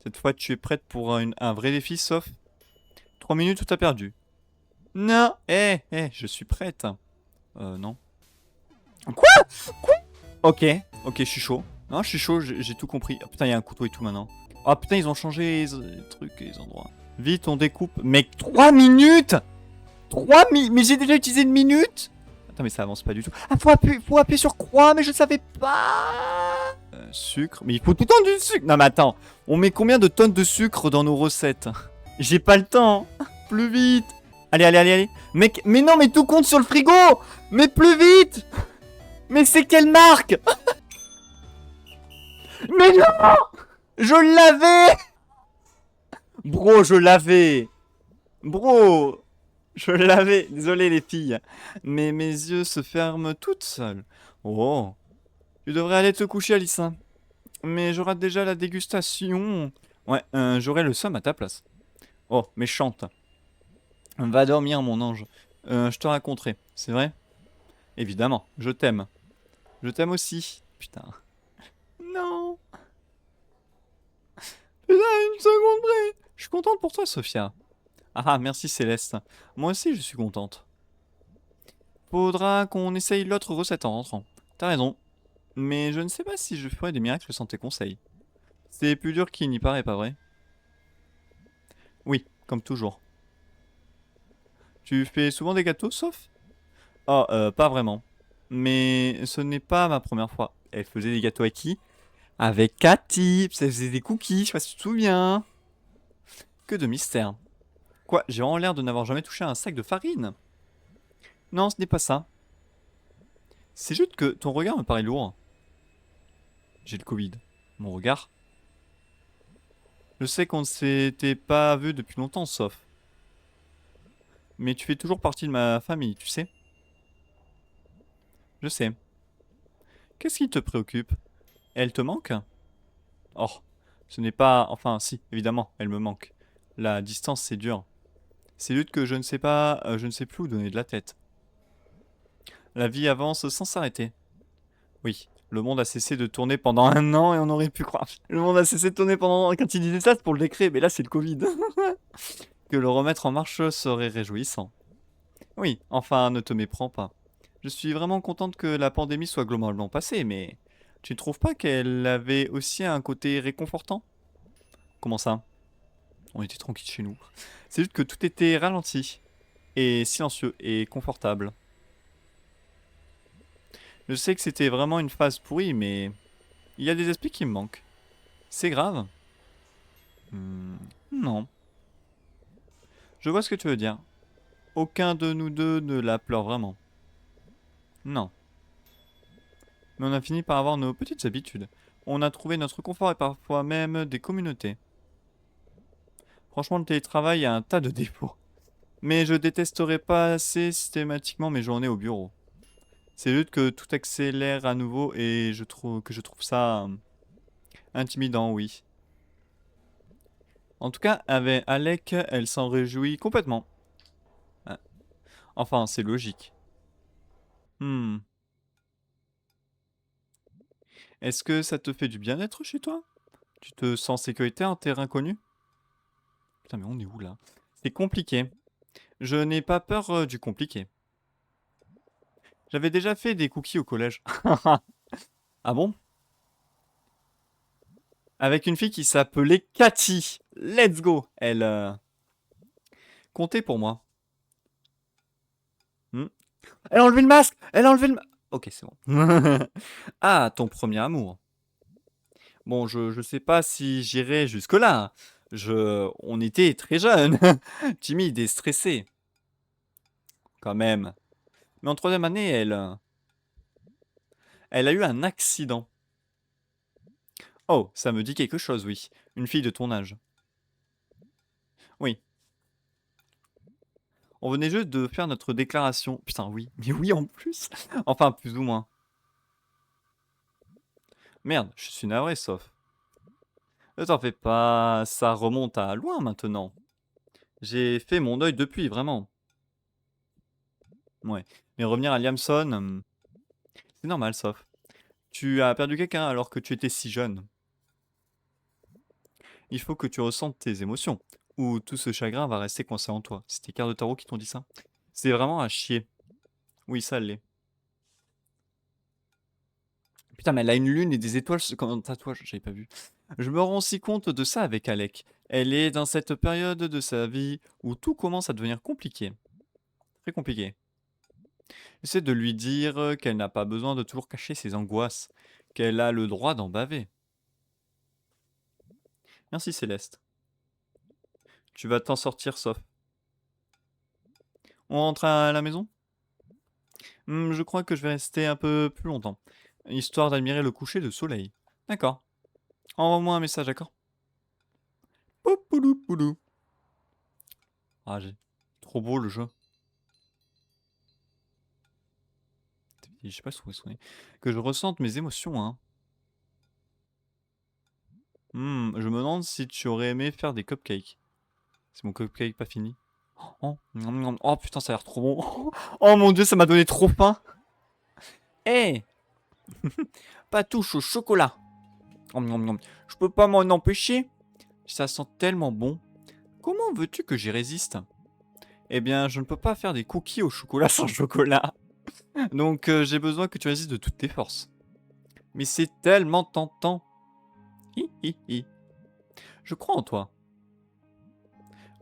Cette fois, tu es prête pour un vrai défi, sauf 3 minutes ou t'as perdu. Non! Je suis prête. Non. Quoi? Ok, je suis chaud. Non, je suis chaud, j'ai tout compris. Oh, putain, il y a un couteau et tout maintenant. Oh putain, ils ont changé les trucs et les endroits. Vite, on découpe. Mec, 3 minutes! 3 minutes? Mais j'ai déjà utilisé une minute? Attends, mais ça avance pas du tout. Ah, faut appuyer sur croix, mais je savais pas! Sucre. Mais il faut tout le temps du sucre! Non, mais attends, on met combien de tonnes de sucre dans nos recettes? J'ai pas le temps! Plus vite! Allez. Mec, mais non, mais tout compte sur le frigo! Mais plus vite! Mais c'est quelle marque? Mais non! Je l'avais! Bro, je l'avais! Bro! Je l'avais! Désolé les filles. Mais mes yeux se ferment toutes seules. Oh! Tu devrais aller te coucher, Alice. Mais je rate déjà la dégustation. Ouais, j'aurai le seum à ta place. Oh, méchante. Va dormir, mon ange. Je te raconterai, c'est vrai? Évidemment, je t'aime. Je t'aime aussi. Putain. Non! Putain, une seconde près! Je suis contente pour toi, Sophia. Ah, merci Céleste. Moi aussi, je suis contente. Faudra qu'on essaye l'autre recette en rentrant. T'as raison. Mais je ne sais pas si je ferai des miracles sans tes conseils. C'est plus dur qu'il n'y paraît, pas vrai? Oui, comme toujours. Tu fais souvent des gâteaux, sauf? Oh, pas vraiment. Mais ce n'est pas ma première fois. Elle faisait des gâteaux à qui? Avec Cathy. Elle faisait des cookies, je sais pas si tu te souviens. Que de mystère. Quoi, j'ai vraiment l'air de n'avoir jamais touché à un sac de farine? Non, ce n'est pas ça. C'est juste que ton regard me paraît lourd. J'ai le Covid. Mon regard? Je sais qu'on ne s'était pas vu depuis longtemps, sauf. Mais tu fais toujours partie de ma famille, tu sais? Je sais. Qu'est-ce qui te préoccupe? Elle te manque? Oh, ce n'est pas... Enfin, si, évidemment, elle me manque. La distance, c'est dur. C'est juste que je ne sais pas... je ne sais plus où donner de la tête. La vie avance sans s'arrêter. Oui, le monde a cessé de tourner pendant 1 an et on aurait pu croire. Le monde a cessé de tourner pendant... Quand il disait ça, c'est pour le décret, mais là, c'est le Covid. Que le remettre en marche serait réjouissant. Oui, enfin, ne te méprends pas. Je suis vraiment contente que la pandémie soit globalement passée, mais tu ne trouves pas qu'elle avait aussi un côté réconfortant? Comment ça? On était tranquille chez nous. C'est juste que tout était ralenti, et silencieux, et confortable. Je sais que c'était vraiment une phase pourrie, mais il y a des aspects qui me manquent. C'est grave? Non. Je vois ce que tu veux dire. Aucun de nous deux ne la pleure vraiment. Non. Mais on a fini par avoir nos petites habitudes. On a trouvé notre confort et parfois même des communautés. Franchement, le télétravail a un tas de défauts. Mais je détesterai pas assez systématiquement mes journées au bureau. C'est juste que tout accélère à nouveau et je trouve ça intimidant, oui. En tout cas, avec Alec, elle s'en réjouit complètement. Ah, enfin, c'est logique. Hmm. Est-ce que ça te fait du bien-être chez toi? Tu te sens en sécurité en terrain connu? Putain, mais on est où là? C'est compliqué. Je n'ai pas peur du compliqué. J'avais déjà fait des cookies au collège. Ah bon? Avec une fille qui s'appelait Cathy. Let's go! Elle comptait pour moi. Hmm. Elle a enlevé le masque! Elle a enlevé le masque! Ok, c'est bon. Ah, ton premier amour. Bon, je sais pas si j'irai jusque-là. On était très jeunes. Timide et stressé. Quand même. Mais en troisième année, elle a eu un accident. Oh, ça me dit quelque chose, oui. Une fille de ton âge. Oui. On venait juste de faire notre déclaration. Putain, oui. Mais oui, en plus. Enfin, plus ou moins. Merde, je suis navré, sauf. Ne t'en fais pas, ça remonte à loin maintenant. J'ai fait mon deuil depuis, vraiment. Ouais. Mais revenir à Liamson, c'est normal, sauf. Tu as perdu quelqu'un alors que tu étais si jeune. Il faut que tu ressentes tes émotions, ou tout ce chagrin va rester coincé en toi. C'est tes cartes de tarot qui t'ont dit ça. C'est vraiment à chier. Oui, ça l'est. Putain, mais elle a une lune et des étoiles comme un tatouage, j'avais pas vu. Je me rends aussi compte de ça avec Alec. Elle est dans cette période de sa vie où tout commence à devenir compliqué. Très compliqué. J'essaie de lui dire qu'elle n'a pas besoin de toujours cacher ses angoisses, qu'elle a le droit d'en baver. Merci Céleste. Tu vas t'en sortir, sauf. On rentre à la maison? Je crois que je vais rester un peu plus longtemps, histoire d'admirer le coucher de soleil. D'accord. Envoie-moi un message, d'accord? Poupoulou, poulou. Ah, j'ai... Trop beau le jeu. Je sais pas si vous que je ressente mes émotions, hein. Je me demande si tu aurais aimé faire des cupcakes. C'est mon cupcake pas fini. Oh, oh, putain, ça a l'air trop bon. Oh mon dieu, ça m'a donné trop faim. Eh, pas touche au chocolat. Je peux pas m'en empêcher. Ça sent tellement bon. Comment veux-tu que j'y résiste? Eh bien, je ne peux pas faire des cookies au chocolat sans chocolat. Donc, j'ai besoin que tu résistes de toutes tes forces. Mais c'est tellement tentant. Hi, hi, hi. Je crois en toi.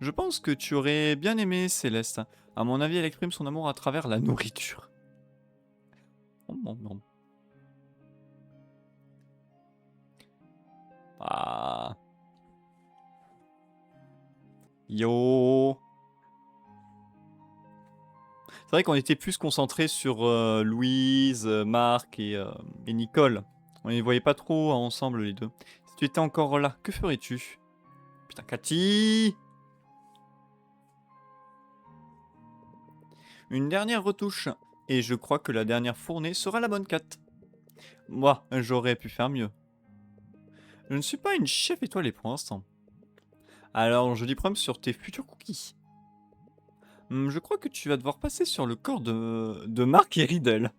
Je pense que tu aurais bien aimé Céleste. À mon avis, elle exprime son amour à travers la nourriture. Oh, non, non. Ah. Yo. C'est vrai qu'on était plus concentré sur Louise, Marc et Nicole. On les voyait pas trop ensemble les deux. Si tu étais encore là, que ferais-tu? Putain, Cathy! Une dernière retouche. Et je crois que la dernière fournée sera la bonne 4. Moi, j'aurais pu faire mieux. Je ne suis pas une chef étoilée pour l'instant. Alors, je dis preuve sur tes futurs cookies. Je crois que tu vas devoir passer sur le corps de Mark et Riddle.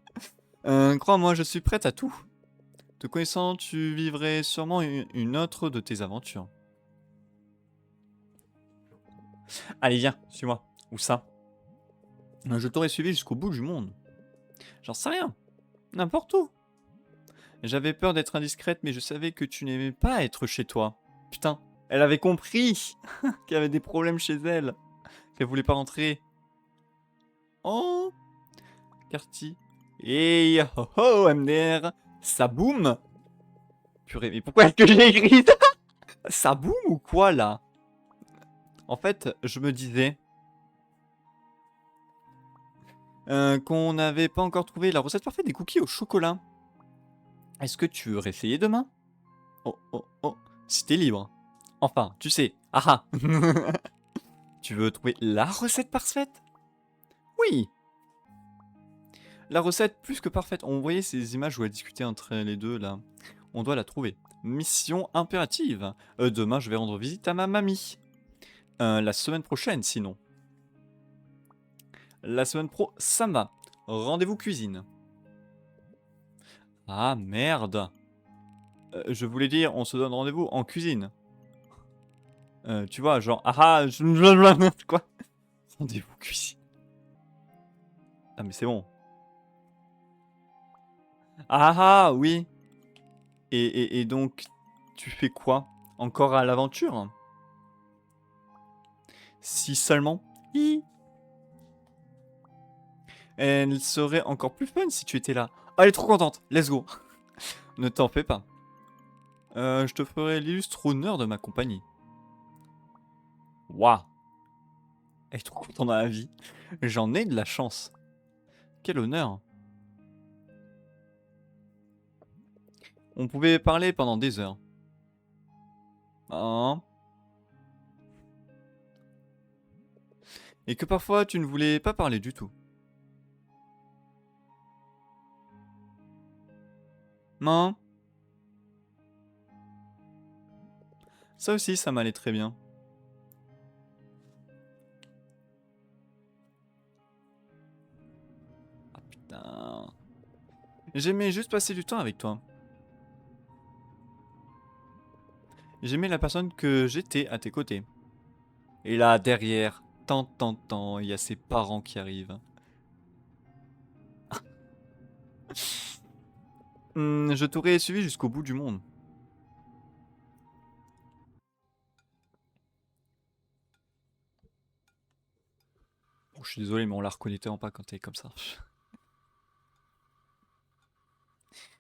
Crois-moi, je suis prête à tout. Te connaissant, tu vivrais sûrement une autre de tes aventures. Allez, viens, suis-moi. Où ça? Je t'aurais suivi jusqu'au bout du monde. J'en sais rien. N'importe où. J'avais peur d'être indiscrète, mais je savais que tu n'aimais pas être chez toi. Putain, elle avait compris qu'il y avait des problèmes chez elle. Qu'elle voulait pas rentrer. Oh, Carty. Hey, ho ho, MDR. Ça boum. Purée, mais pourquoi est-ce que j'ai écrit ça? Ça boum ou quoi, là? En fait, je me disais qu'on n'avait pas encore trouvé la recette parfaite des cookies au chocolat. Est-ce que tu veux réessayer demain? Oh, oh, oh. Si t'es libre. Enfin, tu sais. Ah ah. Tu veux trouver la recette parfaite? Oui. La recette plus que parfaite. On voyait ces images où elle discutait entre les deux, là. On doit la trouver. Mission impérative. Demain, je vais rendre visite à ma mamie. La semaine prochaine, sinon. La semaine pro, ça va. Rendez-vous cuisine. Ah, merde. Je voulais dire, on se donne rendez-vous en cuisine. Tu vois, genre, quoi? Rendez-vous cuisine. Ah, mais c'est bon. Ah, oui. Et donc, tu fais quoi? Encore à l'aventure? Si seulement. Hi. Elle serait encore plus fun si tu étais là. Oh, elle est trop contente. Let's go. Ne t'en fais pas. Je te ferai l'illustre honneur de ma compagnie. Waouh. Elle est trop contente dans la vie. J'en ai de la chance. Quel honneur. On pouvait parler pendant des heures. Hein? Et que parfois tu ne voulais pas parler du tout. Non? Ça aussi, ça m'allait très bien. J'aimais juste passer du temps avec toi. J'aimais la personne que j'étais à tes côtés. Et là, derrière, tant, il y a ses parents qui arrivent. Je t'aurais suivi jusqu'au bout du monde. Bon, je suis désolé, mais on la reconnaît tellement pas quand t'es comme ça.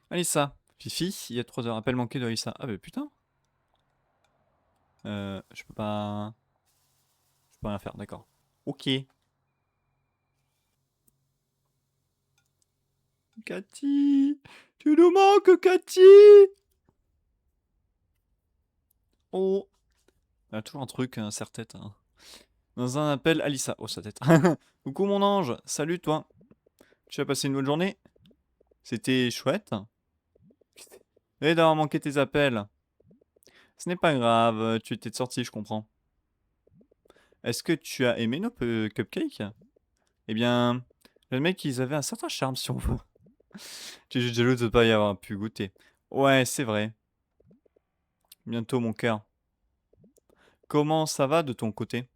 Alissa. Fifi, il y a 3 heures. Appel manqué de Alissa. Ah bah putain. Je peux pas... Je peux rien faire, d'accord. Ok. Cathy, tu nous manques, Cathy. Oh. Il y a toujours un truc, un serre-tête. Hein. Dans un appel, Alissa. Oh, sa tête. Coucou mon ange. Salut toi. Tu as passé une bonne journée? C'était chouette. Et d'avoir manqué tes appels. Ce n'est pas grave, tu étais de sortie, je comprends. Est-ce que tu as aimé nos cupcakes? Eh bien, j'admets qu'ils avaient un certain charme si on veut. Tu es juste jaloux de ne pas y avoir pu goûter. Ouais, c'est vrai. Bientôt, mon cœur. Comment ça va de ton côté?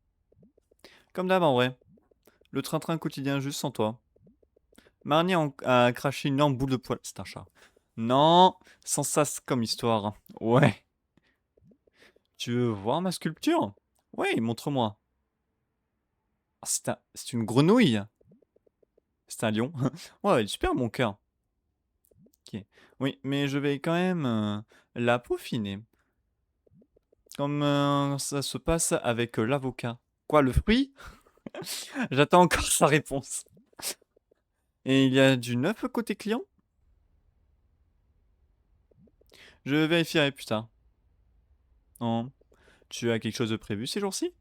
Comme d'hab, en vrai. Le train-train quotidien juste sans toi. Marnie a craché une énorme boule de poil. C'est un chat. Non, sans ça comme histoire. Ouais. Tu veux voir ma sculpture? Ouais, montre-moi. Ah, c'est une grenouille. C'est un lion. Ouais, elle est super, mon cœur. Ok. Oui, mais je vais quand même la peaufiner. Comme ça se passe avec l'avocat. Quoi, le fruit? J'attends encore sa réponse. Et il y a du neuf côté client? Je vérifierai plus tard. Non. Tu as quelque chose de prévu ces jours-ci?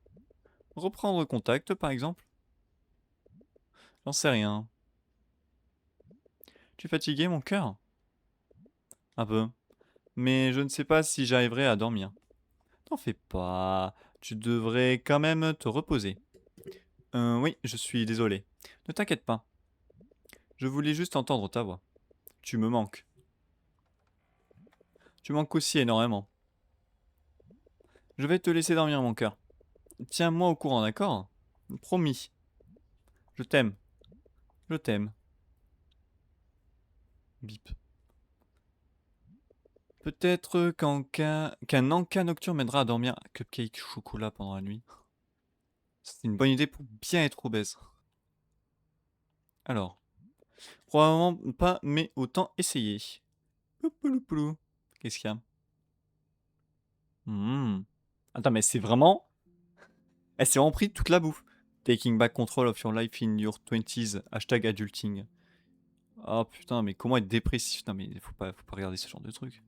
Reprendre contact, par exemple? J'en sais rien. Tu es fatigué, mon cœur? Un peu. Mais je ne sais pas si j'arriverai à dormir. T'en fais pas. Tu devrais quand même te reposer. Oui, je suis désolé. Ne t'inquiète pas. Je voulais juste entendre ta voix. Tu me manques. Tu manques aussi énormément. Je vais te laisser dormir, mon cœur. Tiens-moi au courant, d'accord? Promis. Je t'aime. Je t'aime. Bip. Peut-être qu'un encas nocturne m'aidera à dormir cupcake chocolat pendant la nuit. C'est une bonne idée pour bien être obèse. Alors, probablement pas, mais autant essayer. Poupouloupoulou. Qu'est-ce qu'il y a? Attends, mais c'est vraiment... Elle s'est vraiment pris toute la bouffe. Taking back control of your life in your 20s. Hashtag adulting. Oh putain, mais comment être dépressif? Non mais faut pas regarder ce genre de truc.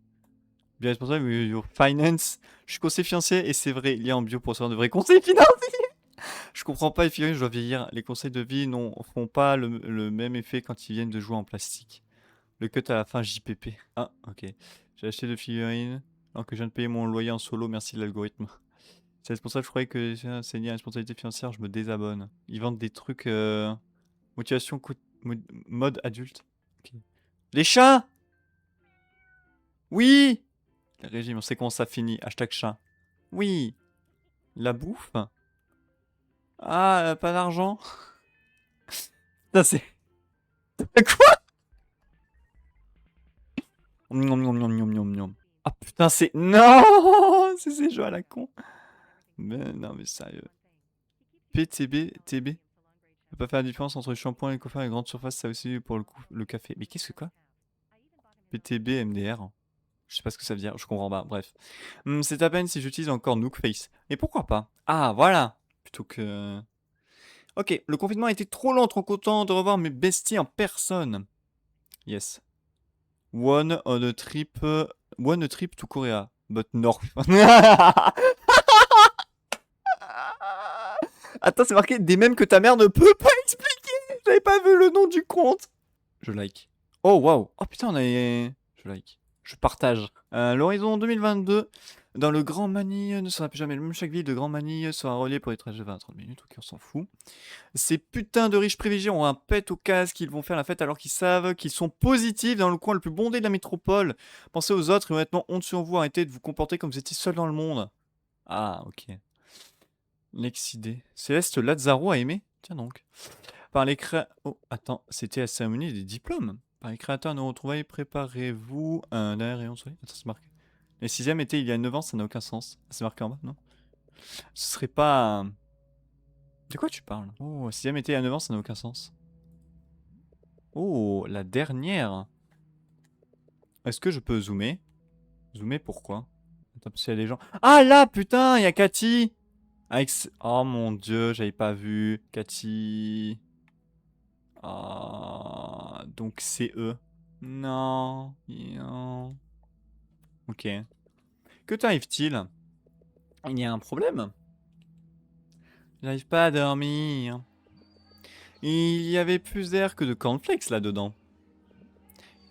Bien responsable with your finance. Je suis conseiller financier et c'est vrai, il y a en bio pour recevoir de vrais conseils financiers. Je comprends pas, et figurez, je dois vieillir. Les conseils de vie font pas le même effet quand ils viennent de jouer en plastique. Le cut à la fin JPP. Ah, ok. J'ai acheté 2 figurines alors que je viens de payer mon loyer en solo, merci de l'algorithme. C'est responsable, je croyais que c'est lié à la responsabilité financière, je me désabonne. Ils vendent des trucs motivation mode adulte. Ok. Les chats! Oui! Le régime, on sait comment ça finit. Hashtag chat. Oui! La bouffe? Ah, pas d'argent? Ça c'est... Quoi? Miam, miam, miam, miam, miam, miam. Ah putain, c'est... Non! C'est ces jeux à la con. Mais non, mais sérieux. PTB, TB. Ne pas faire la différence entre le shampoing et le coiffeur et les grandes surfaces, ça aussi pour le café. Mais qu'est-ce que quoi? PTB, MDR. Je sais pas ce que ça veut dire, je comprends pas, bref. C'est à peine si j'utilise encore Nookface. Mais pourquoi pas? Ah, voilà! Plutôt que... Ok, le confinement a été trop long, trop content de revoir mes besties en personne. Yes. One a trip to Korea, but north. Attends, c'est marqué des mèmes que ta mère ne peut pas expliquer. J'avais pas vu le nom du compte. Je like. Oh waouh. Oh putain, on a. Je like. Je partage. L'horizon 2022. Dans le Grand Manille ne sera plus jamais le même. Chaque ville de Grand Manille sera reliée pour des trajets de 20 à 30 minutes. Ok, on s'en fout. Ces putains de riches privilégiés ont un pet au casque. Ils vont faire la fête alors qu'ils savent qu'ils sont positifs dans le coin le plus bondé de la métropole. Pensez aux autres et honnêtement, honte sur vous. Arrêtez de vous comporter comme vous étiez seul dans le monde. Ah, ok. L'exidée. Céleste Lazzaro a aimé. Tiens donc. Par les Oh, attends, c'était la cérémonie des diplômes. Par les créateurs de retrouvailles, préparez-vous un dernier rayon de soleil. Attends, c'est marqué. Les 6e étaient il y a 9 ans, ça n'a aucun sens. C'est marqué en bas, non? Ce serait pas. De quoi tu parles? Oh, 6e été il y a 9 ans, ça n'a aucun sens. Oh, la dernière. Est-ce que je peux zoomer? Zoomer pourquoi? Attends, parce qu'il y a des gens. Ah là, putain, il y a Cathy! Oh mon dieu, j'avais pas vu. Cathy. Ah, donc c'est eux. Non, non. Ok. Que t'arrive-t-il? Il y a un problème? J'arrive pas à dormir. Il y avait plus d'air que de cornflakes là-dedans.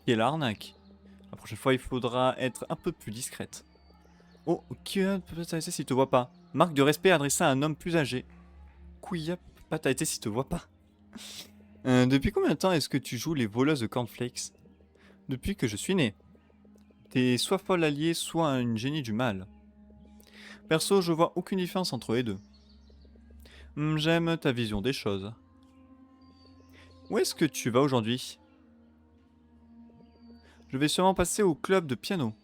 Quelle arnaque. La prochaine fois, il faudra être un peu plus discrète. Oh, Kia peut t'arrêter s'il te voit pas. Marque de respect adressée à un homme plus âgé. Kuya peut pas t'arrêter s'il te voit pas. Depuis combien de temps est-ce que tu joues les voleuses de cornflakes? Depuis que je suis né. T'es soit folle alliée, soit une génie du mal. Perso, je vois aucune différence entre les deux. J'aime ta vision des choses. Où est-ce que tu vas aujourd'hui? Je vais sûrement passer au club de piano.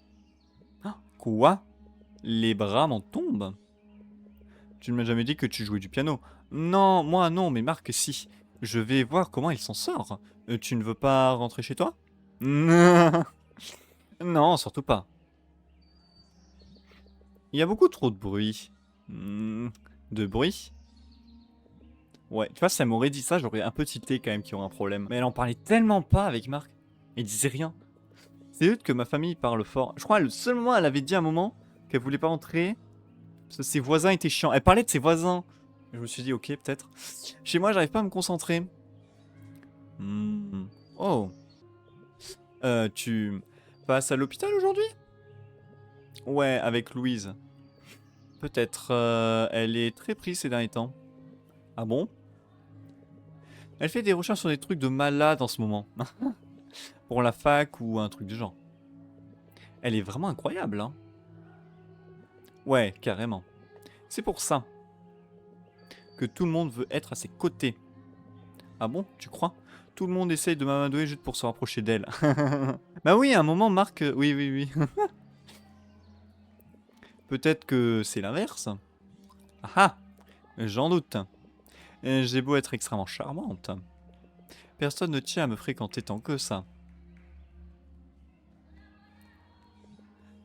Ah, quoi? Les bras m'en tombent. Tu ne m'as jamais dit que tu jouais du piano. Non, moi non, mais Marc si. Je vais voir comment il s'en sort. Tu ne veux pas rentrer chez toi? Non, surtout pas. Il y a beaucoup trop de bruit. De bruit? Ouais, tu vois, ça m'aurait dit ça, j'aurais un peu tilté quand même qui ont un problème. Mais elle en parlait tellement pas avec Marc. Elle disait rien. C'est juste que ma famille parle fort. Je crois le seul moment, elle avait dit à un moment qu'elle voulait pas rentrer. Parce que ses voisins étaient chiants. Elle parlait de ses voisins. Je me suis dit, ok, peut-être. Chez moi, j'arrive pas à me concentrer. Oh. Tu passes à l'hôpital aujourd'hui? Ouais, avec Louise. Peut-être. Elle est très prise ces derniers temps. Ah bon? Elle fait des recherches sur des trucs de malade en ce moment. Pour la fac ou un truc du genre. Elle est vraiment incroyable, hein? Ouais, carrément. C'est pour ça que tout le monde veut être à ses côtés. Ah bon, tu crois? Tout le monde essaye de m'amadouer juste pour se rapprocher d'elle. Bah oui, à un moment, Marc... Oui, oui, oui. Peut-être que c'est l'inverse. Ah ah, j'en doute. J'ai beau être extrêmement charmante. Personne ne tient à me fréquenter tant que ça.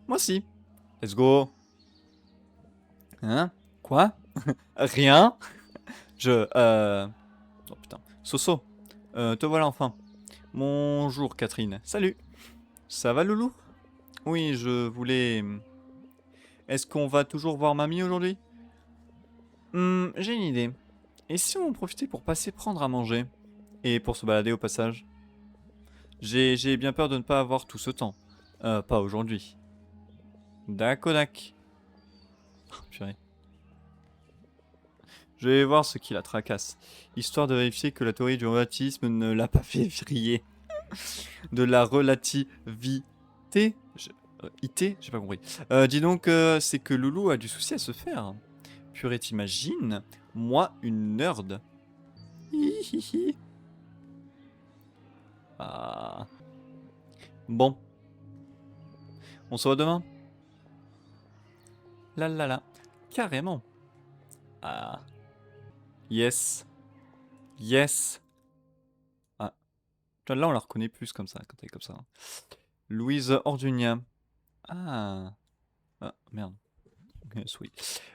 Moi si. Let's go. Hein? Quoi? Rien? Oh putain. Soso. Te voilà enfin. Bonjour Catherine. Salut. Ça va Loulou? Oui, je voulais... Est-ce qu'on va toujours voir mamie aujourd'hui? J'ai une idée. Et si on profitait pour passer prendre à manger? Et pour se balader au passage? J'ai bien peur de ne pas avoir tout ce temps. Pas aujourd'hui. Dakodak. Oh, purée. Je vais voir ce qui la tracasse. Histoire de vérifier que la théorie du relatisme ne l'a pas fait vriller. De la relativité? IT? J'ai pas compris. Dis donc, c'est que Loulou a du souci à se faire. Purée, t'imagines? Moi, une nerd. Hihihi. Ah. Bon. On se voit demain? La la la. Carrément. Ah. Yes. Yes. Ah. Là, on la reconnaît plus comme ça, quand elle est comme ça. Louise Ordunia. Ah. Ah, merde. Yes, oui.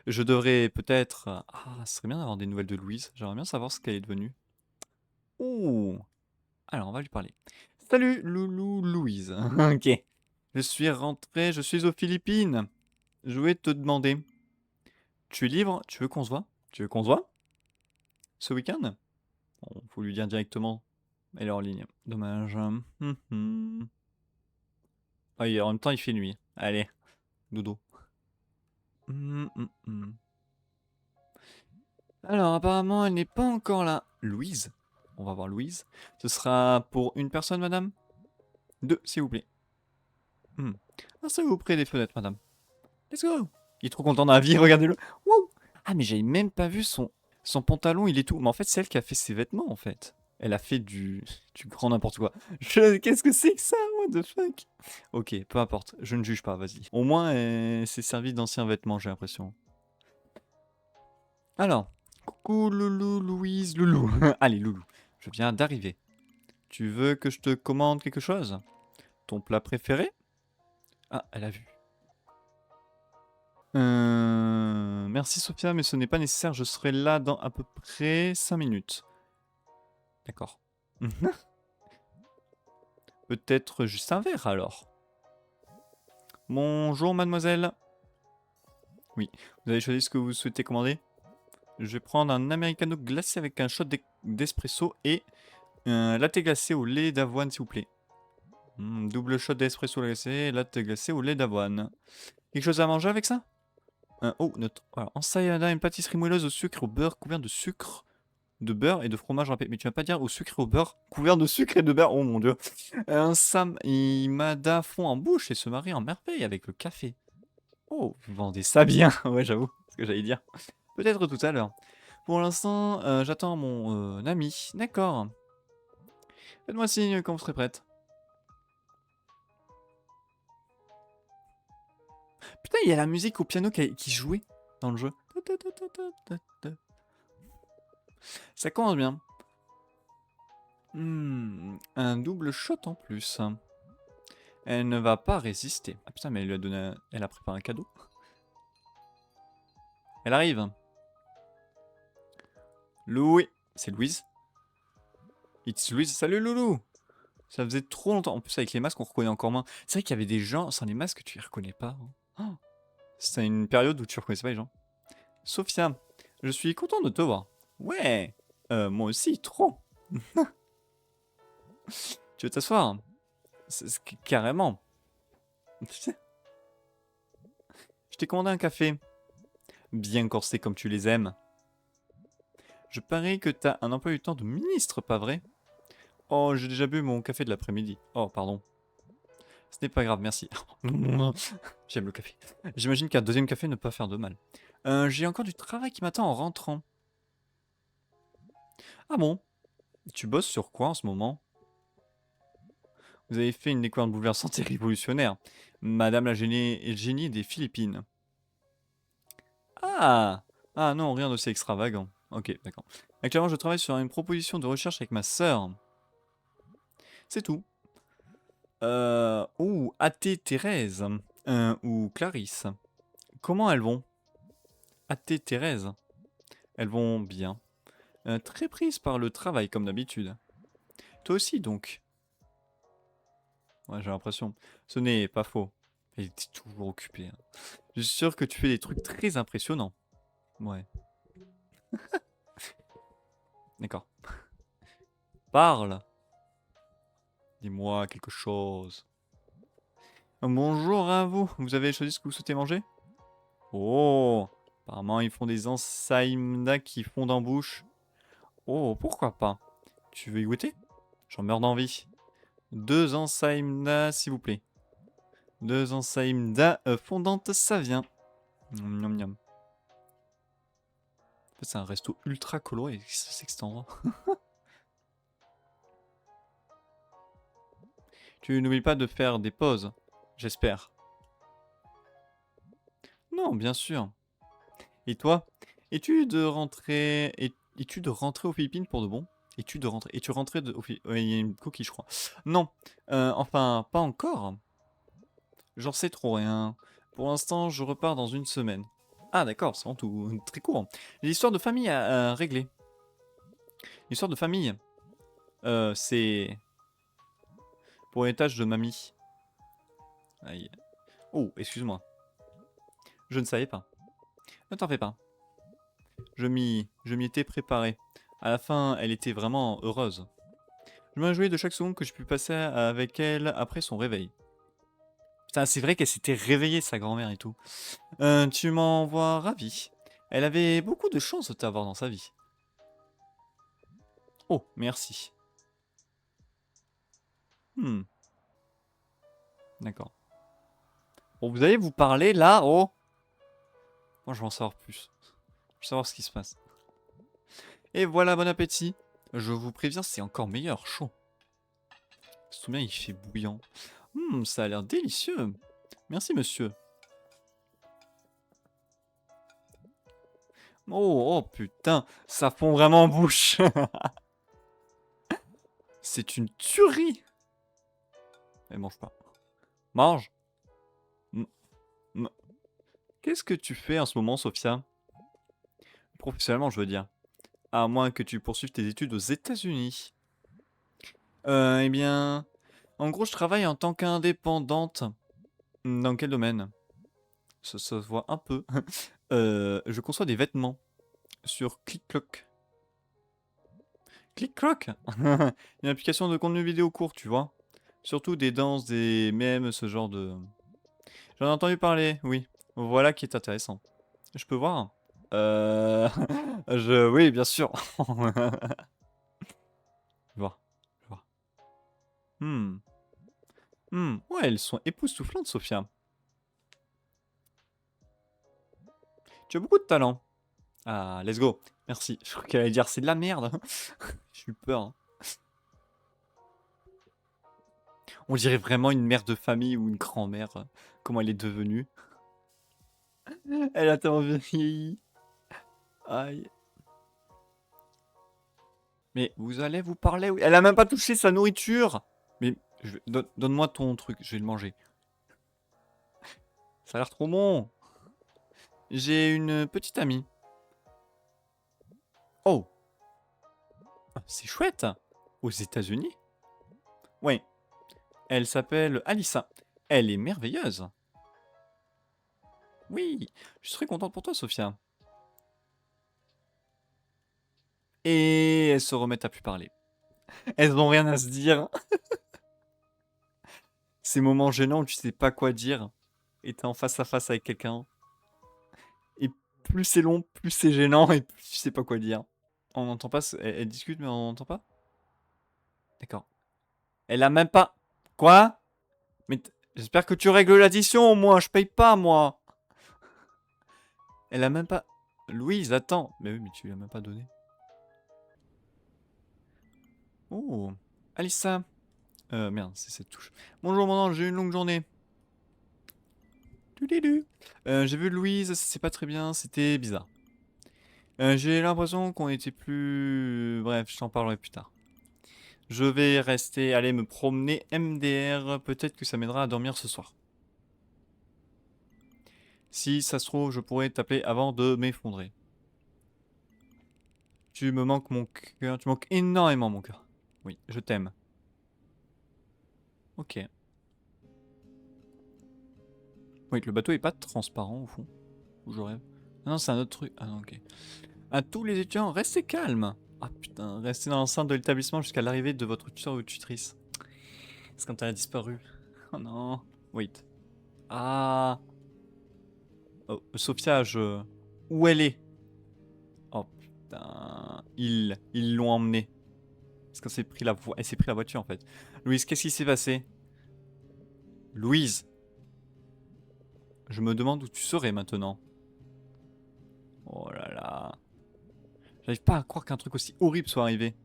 Je devrais peut-être... Ah, ce serait bien d'avoir des nouvelles de Louise. J'aimerais bien savoir ce qu'elle est devenue. Ouh. Alors, on va lui parler. Salut, Loulou Louise. Ok. Je suis rentré, je suis aux Philippines. Je voulais te demander. Tu es libre? Tu veux qu'on se voit? Tu veux qu'on se voit? Ce week-end? Bon, faut lui dire directement. Elle est en ligne. Dommage. Ah, en même temps, il fait nuit. Allez, dodo. Hum, hum, hum. Alors, apparemment, elle n'est pas encore là. Louise. On va voir Louise. Ce sera pour une personne, madame? Deux, s'il vous plaît. Installez-vous près des fenêtres, madame. Let's go. Il est trop content dans la vie, regardez-le. Wow. Ah, mais j'avais même pas vu son pantalon, il est tout. Mais en fait, c'est elle qui a fait ses vêtements, en fait. Elle a fait du grand n'importe quoi. Qu'est-ce que c'est que ça? What the fuck? Ok, peu importe. Je ne juge pas, vas-y. Au moins, elle s'est servi d'anciens vêtements, j'ai l'impression. Alors, coucou Loulou, Louise, Loulou. Allez, Loulou, je viens d'arriver. Tu veux que je te commande quelque chose? Ton plat préféré? Ah, elle a vu. Merci Sophia, mais ce n'est pas nécessaire, je serai là dans à peu près 5 minutes. D'accord. Peut-être juste un verre alors. Bonjour mademoiselle. Oui, vous avez choisi ce que vous souhaitez commander? Je vais prendre un americano glacé avec un shot d'espresso et un latte glacé au lait d'avoine s'il vous plaît. Double shot d'espresso glacé, latte glacé au lait d'avoine. Quelque chose à manger avec ça? Oh, notre ensaïada, une pâtisserie moelleuse au sucre et au beurre couvert de sucre, de beurre et de fromage râpé. Mais tu vas pas dire au sucre et au beurre couvert de sucre et de beurre? Oh mon dieu. Un Sam Imada fond en bouche et se marie en merveille avec le café. Oh, vous vendez ça bien. Ouais, j'avoue, ce que j'allais dire. Peut-être tout à l'heure. Pour l'instant, j'attends mon ami. D'accord. Faites-moi signe quand vous serez prête. Putain, il y a la musique au piano qui jouait dans le jeu. Ça commence bien. Un double shot en plus. Elle ne va pas résister. Ah putain, mais elle lui a donné elle a préparé un cadeau. Elle arrive. Louis. C'est Louise. It's Louise. Salut Loulou. Ça faisait trop longtemps. En plus, avec les masques, on reconnaît encore moins. C'est vrai qu'il y avait des gens sans les masques, tu les reconnais pas. Hein. Oh. C'était une période où tu reconnaissais pas les gens. Sophia, je suis content de te voir. Ouais. Moi aussi, trop. Tu veux t'asseoir? Carrément. Je t'ai commandé un café. Bien corsé comme tu les aimes. Je parie que t'as un emploi du temps de ministre, pas vrai? Oh, j'ai déjà bu mon café de l'après-midi. Oh, pardon. Ce n'est pas grave, merci. J'aime le café. J'imagine qu'un deuxième café ne peut pas faire de mal. J'ai encore du travail qui m'attend en rentrant. Ah bon? Tu bosses sur quoi en ce moment? Vous avez fait une découverte bouleversante et révolutionnaire. Madame la génie des Philippines. Ah! Ah non, rien d'aussi extravagant. Ok, d'accord. Actuellement, je travaille sur une proposition de recherche avec ma sœur. C'est tout. Ou A.T. Thérèse. Ou Clarisse. Comment elles vont? A.T. Thérèse. Elles vont bien. Très prises par le travail, comme d'habitude. Toi aussi, donc. Ouais, j'ai l'impression. Ce n'est pas faux. Elle est toujours occupée. Hein. Je suis sûr que tu fais des trucs très impressionnants. Ouais. D'accord. Parle. Dis-moi quelque chose. Bonjour à vous. Vous avez choisi ce que vous souhaitez manger? Oh. Apparemment, ils font des ensaïmdas qui fondent en bouche. Oh, pourquoi pas? Tu veux y goûter? J'en meurs d'envie. 2 ensaïmdas, s'il vous plaît. 2 ensaïmdas fondantes, ça vient. Miam miam. En fait, c'est un resto ultra coloré. C'est que cet endroit. Tu n'oublies pas de faire des pauses, j'espère. Non, bien sûr. Et toi? Es-tu de rentrer aux Philippines pour de bon? Es-tu de rentrer? Es-tu rentré aux Philippines? Ouais, il y a une coquille, je crois. Non. Enfin, pas encore. J'en sais trop rien. Pour l'instant, je repars dans une semaine. Ah d'accord, c'est vraiment tout très court. L'histoire de famille à régler. L'histoire de famille, c'est pour les tâches de mamie. Aïe. Oh, excuse-moi. Je ne savais pas. Ne t'en fais pas. Je m'y étais préparé. À la fin, elle était vraiment heureuse. Je me réjouis de chaque seconde que je puis passer avec elle après son réveil. Putain, c'est vrai qu'elle s'était réveillée, sa grand-mère et tout. Tu m'envoies ravi. Elle avait beaucoup de chance de t'avoir dans sa vie. Oh, merci. Hmm, d'accord. Bon, vous allez vous parler là, oh. Moi, je veux en savoir plus. Je veux savoir ce qui se passe. Et voilà, bon appétit. Je vous préviens, c'est encore meilleur, chaud. C'est bien, il fait bouillant. Ça a l'air délicieux. Merci, monsieur. Oh, oh putain, ça fond vraiment en bouche. C'est une tuerie. Elle mange pas. Mange. M- m- Qu'est-ce que tu fais en ce moment, Sophia? Professionnellement, je veux dire. À moins que tu poursuives tes études aux États-Unis. Eh bien, en gros, je travaille en tant qu'indépendante. Dans quel domaine? Ça se voit un peu. Je conçois des vêtements sur ClickClock. ClickClock? Une application de contenu vidéo court, tu vois. Surtout des danses, des mèmes, ce genre de... J'en ai entendu parler, oui. Voilà qui est intéressant. Je peux voir? Euh... Oui, bien sûr. Je vais voir. Je vais voir. Hmm. Ouais, elles sont époustouflantes, Sophia. Tu as beaucoup de talent. Ah, let's go. Merci. Je crois qu'elle allait dire c'est de la merde. J'ai eu peur, hein. On dirait vraiment une mère de famille ou une grand-mère. Comment elle est devenue. Elle a tellement vieilli. Aïe. Mais vous allez vous parler, oui. Elle a même pas touché sa nourriture. Mais donne-moi ton truc, je vais le manger. Ça a l'air trop bon. J'ai une petite amie. Oh, c'est chouette. Aux États-Unis? Oui. Elle s'appelle Alissa. Elle est merveilleuse. Oui, je suis très contente pour toi, Sophia. Et elles se remettent à plus parler. Elles n'ont rien à se dire. Ces moments gênants où tu sais pas quoi dire. Et t'es en face à face avec quelqu'un. Et plus c'est long, plus c'est gênant et plus tu sais pas quoi dire. On n'entend pas, elle discute mais on n'entend pas? D'accord. Elle a même pas... Quoi? Mais j'espère que tu règles l'addition au moins, je paye pas moi. Elle a même pas... Louise, attends. Mais oui, mais tu lui as même pas donné. Oh, Alissa. Merde, c'est cette touche. Bonjour mon ange, j'ai eu une longue journée. J'ai vu Louise, c'est pas très bien, c'était bizarre. J'ai l'impression qu'on était plus... Bref, je t'en parlerai plus tard. Je vais rester, aller me promener MDR, peut-être que ça m'aidera à dormir ce soir. Si ça se trouve, je pourrais t'appeler avant de m'effondrer. Tu me manques mon cœur, tu manques énormément mon cœur. Oui, je t'aime. Ok. Oui, le bateau est pas transparent au fond. Ou je rêve. Ah non, c'est un autre truc. Ah non, ok. À tous les étudiants, restez calmes. Ah putain, restez dans l'enceinte de l'établissement jusqu'à l'arrivée de votre tuteur ou tutrice. C'est quand elle a disparu. Oh non. Wait. Ah. Oh, Sophia, je... Où elle est? Oh putain. Ils l'ont emmenée. Parce qu'elle s'est pris elle s'est pris la voiture en fait. Louise, qu'est-ce qui s'est passé? Louise, je me demande où tu serais maintenant. Oh là là. J'arrive pas à croire qu'un truc aussi horrible soit arrivé.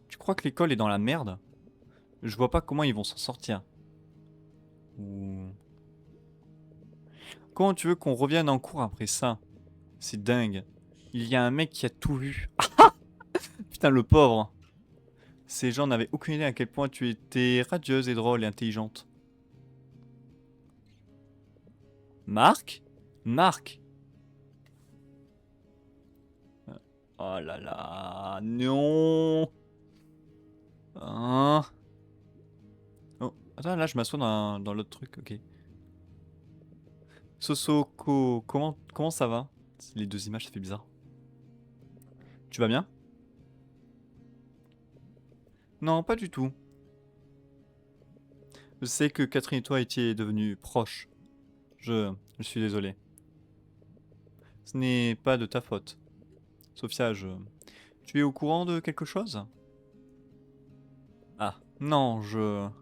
Tu crois que l'école est dans la merde? Je vois pas comment ils vont s'en sortir. Ou... Comment tu veux qu'on revienne en cours après ça? C'est dingue. Il y a un mec qui a tout vu. Putain, le pauvre. Ces gens n'avaient aucune idée à quel point tu étais radieuse et drôle et intelligente. Marc? Marc? Oh là là, non. Hein? Oh, attends, là je m'assois dans l'autre truc, ok. Sosoko, comment ça va? Les deux images, ça fait bizarre. Tu vas bien? Non, pas du tout. Je sais que Catherine et toi étiez devenus proches. Je suis désolé. Ce n'est pas de ta faute. Sophia, Tu es au courant de quelque chose? Ah, non,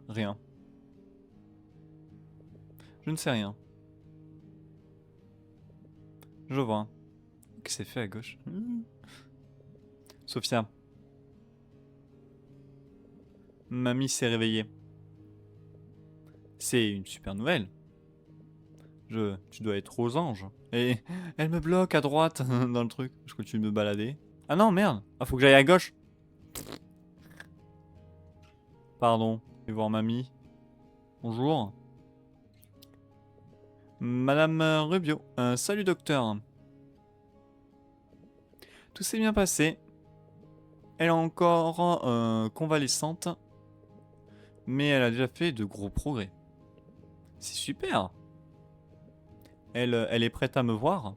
Rien. Je ne sais rien. Je vois. Qu'est-ce que c'est fait à gauche? Sophia, mamie s'est réveillée. C'est une super nouvelle. Tu dois être aux anges. Et elle me bloque à droite dans le truc. Je continue de me balader. Ah non, merde. Ah, faut que j'aille à gauche. Pardon. Je vais voir mamie. Bonjour. Madame Rubio. Salut docteur. Tout s'est bien passé. Elle est encore convalescente. Mais elle a déjà fait de gros progrès. C'est super. Elle est prête à me voir?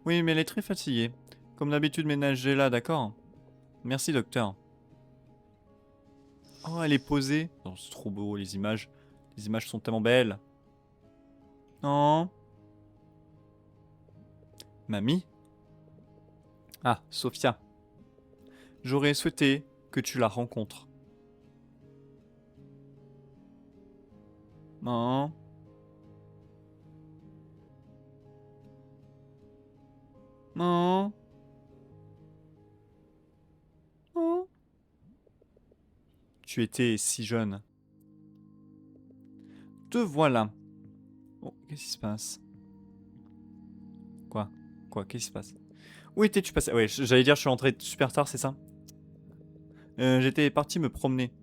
Oui, mais elle est très fatiguée. Comme d'habitude, ménagez-la, d'accord? Merci, docteur. Oh, elle est posée. Oh, c'est trop beau, les images. Les images sont tellement belles. Non. Mamie? Ah, Sophia. J'aurais souhaité que tu la rencontres. Non. Non. Non. Tu étais si jeune. Te voilà. Oh, qu'est-ce qui se passe? Quoi? Qu'est-ce qui se passe? Où étais-tu passé? Ouais, j'allais dire, je suis rentré super tard, c'est ça? J'étais parti me promener.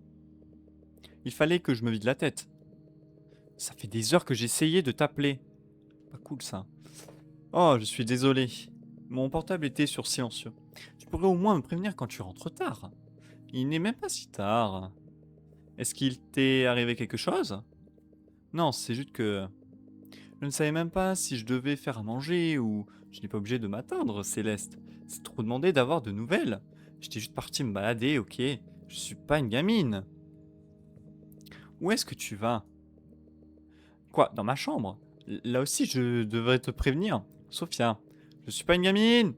Il fallait que je me vide la tête. Ça fait des heures que j'essayais de t'appeler. Pas cool ça. Oh, je suis désolé. Mon portable était sur silencieux. Tu pourrais au moins me prévenir quand tu rentres tard. Il n'est même pas si tard. Est-ce qu'il t'est arrivé quelque chose? Non, c'est juste que je ne savais même pas si je devais faire à manger ou je n'ai pas obligé de m'attendre, Céleste. C'est trop demandé d'avoir de nouvelles. J'étais juste parti me balader, ok? Je suis pas une gamine. Où est-ce que tu vas? Quoi, dans ma chambre? Là aussi, je devrais te prévenir. Sophia, je suis pas une gamine!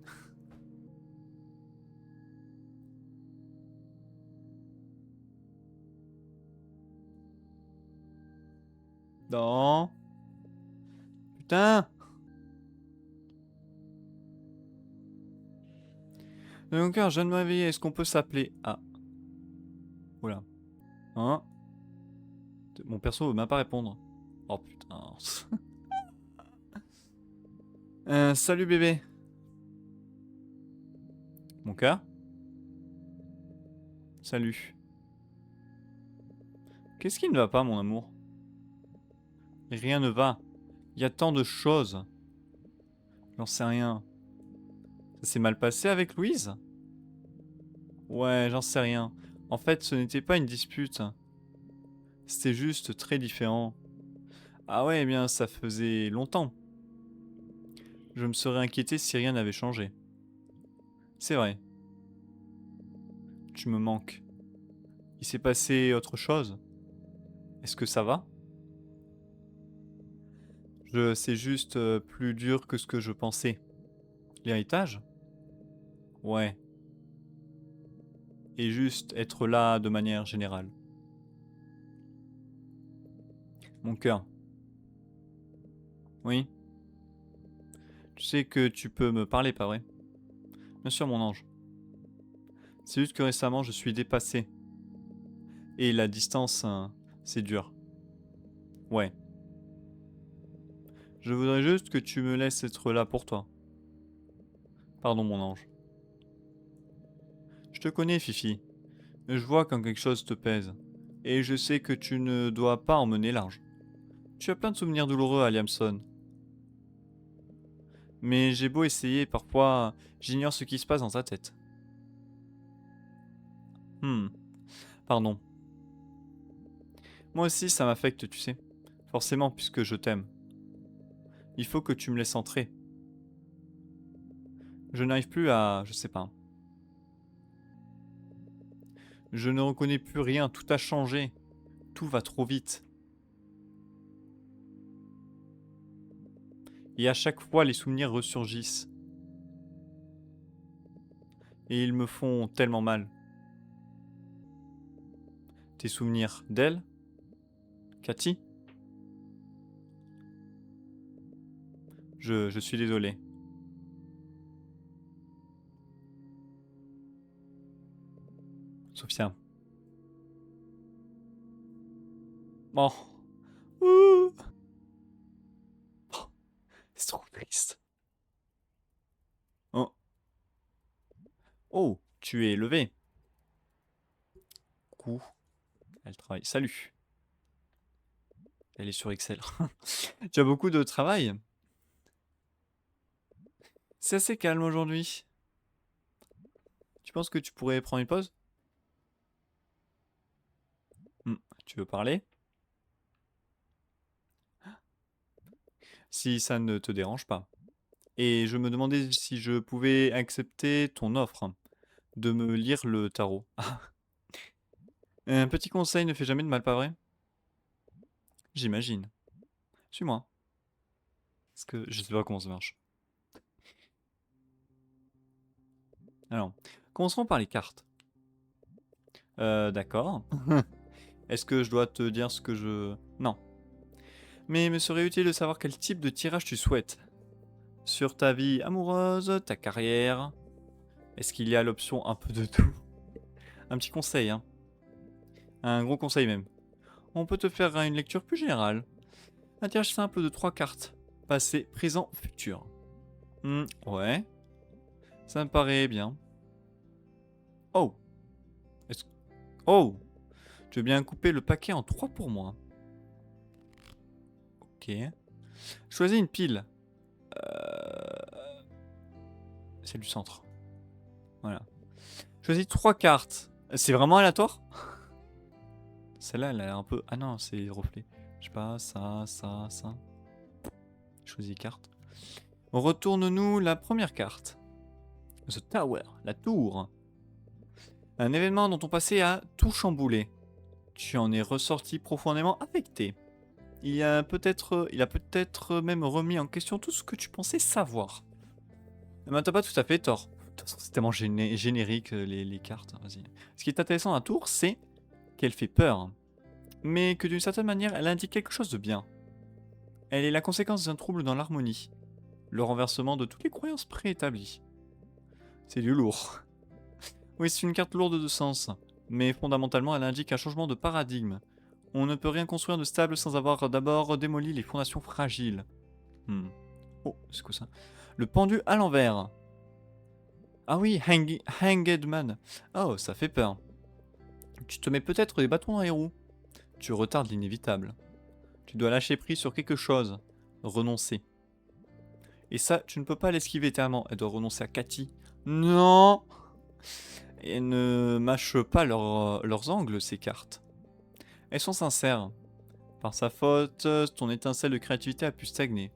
Non. Putain! Mon cœur, je viens de me réveiller. Est-ce qu'on peut s'appeler? Ah. Oula. Hein? Mon perso veut même pas répondre. Oh putain. Salut bébé. Mon cœur? Salut. Qu'est-ce qui ne va pas, mon amour? Rien ne va. Il y a tant de choses. J'en sais rien. Ça s'est mal passé avec Louise? Ouais, j'en sais rien. En fait, ce n'était pas une dispute. C'était juste très différent. Ah ouais, eh bien, ça faisait longtemps. Je me serais inquiété si rien n'avait changé. C'est vrai. Tu me manques. Il s'est passé autre chose? Est-ce que ça va? C'est juste plus dur que ce que je pensais. L'héritage? Ouais. Et juste être là de manière générale. Mon cœur. Oui. Tu sais que tu peux me parler, pas vrai? Bien sûr, mon ange. C'est juste que récemment, je suis dépassé. Et la distance, c'est dur. Ouais. Je voudrais juste que tu me laisses être là pour toi. Pardon, mon ange. Je te connais, Fifi. Je vois quand quelque chose te pèse. Et je sais que tu ne dois pas en mener large. Tu as plein de souvenirs douloureux à Liamson. Mais j'ai beau essayer, parfois, j'ignore ce qui se passe dans ta tête. Pardon. Moi aussi, ça m'affecte, tu sais. Forcément, puisque je t'aime. Il faut que tu me laisses entrer. Je n'arrive plus à... je sais pas. Je ne reconnais plus rien, tout a changé. Tout va trop vite. Et à chaque fois, les souvenirs ressurgissent. Et ils me font tellement mal. Tes souvenirs d'elle, Cathy? Je suis désolé. Sophia. Oh. Ouh. Oh. C'est trop triste. Oh. Oh, tu es levé. Coup. Elle travaille. Salut. Elle est sur Excel. Tu as beaucoup de travail? C'est assez calme aujourd'hui. Tu penses que tu pourrais prendre une pause? Tu veux parler? Si ça ne te dérange pas. Et je me demandais si je pouvais accepter ton offre de me lire le tarot. Un petit conseil ne fait jamais de mal, pas vrai? J'imagine. Suis-moi. Parce que je sais pas comment ça marche. Alors, commençons par les cartes. D'accord. Est-ce que je dois te dire ce que je... Non. Mais il me serait utile de savoir quel type de tirage tu souhaites. Sur ta vie amoureuse, ta carrière. Est-ce qu'il y a l'option un peu de tout? Un petit conseil, hein. Un gros conseil même. On peut te faire une lecture plus générale. Un tirage simple de 3 cartes. Passé, présent, futur. Ouais. Ça me paraît bien. Oh. Est-ce... Oh. Tu veux bien couper le paquet en 3 pour moi. Ok. Choisis une pile. C'est du centre. Voilà. Choisis 3 cartes. C'est vraiment aléatoire? Celle-là, elle a un peu... Ah non, c'est reflet. Je sais pas, ça. Choisis carte. Retourne-nous la première carte. The Tower, la tour. Un événement dont ton passé a tout chamboulé. Tu en es ressorti profondément affecté. Il a peut-être même remis en question tout ce que tu pensais savoir. Mais t'as pas tout à fait tort. De toute façon, c'est tellement générique les cartes. Vas-y. Ce qui est intéressant à la tour, c'est qu'elle fait peur. Mais que d'une certaine manière, elle indique quelque chose de bien. Elle est la conséquence d'un trouble dans l'harmonie. Le renversement de toutes les croyances préétablies. C'est du lourd. Oui, c'est une carte lourde de sens. Mais fondamentalement, elle indique un changement de paradigme. On ne peut rien construire de stable sans avoir d'abord démoli les fondations fragiles. Oh, c'est quoi ça? Le pendu à l'envers. Ah oui, Hanged Man. Oh, ça fait peur. Tu te mets peut-être des bâtons dans les roues. Tu retardes l'inévitable. Tu dois lâcher prise sur quelque chose. Renoncer. Et ça, tu ne peux pas l'esquiver éternellement. Elle doit renoncer à Cathy. Non! Et ne mâche pas leurs angles, ces cartes. Elles sont sincères. Par sa faute, ton étincelle de créativité a pu stagner.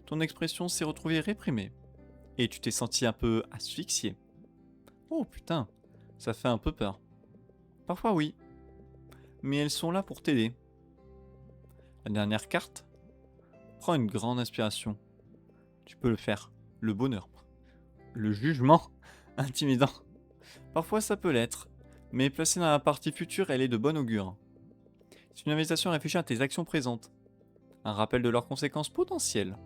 Ton expression s'est retrouvée réprimée. Et tu t'es senti un peu asphyxié. Oh putain, ça fait un peu peur. Parfois oui. Mais elles sont là pour t'aider. La dernière carte. Prends une grande inspiration. Tu peux le faire. Le bonheur. Le jugement. Intimidant. Parfois ça peut l'être. Mais placée dans la partie future, elle est de bon augure. C'est une invitation à réfléchir à tes actions présentes. Un rappel de leurs conséquences potentielles.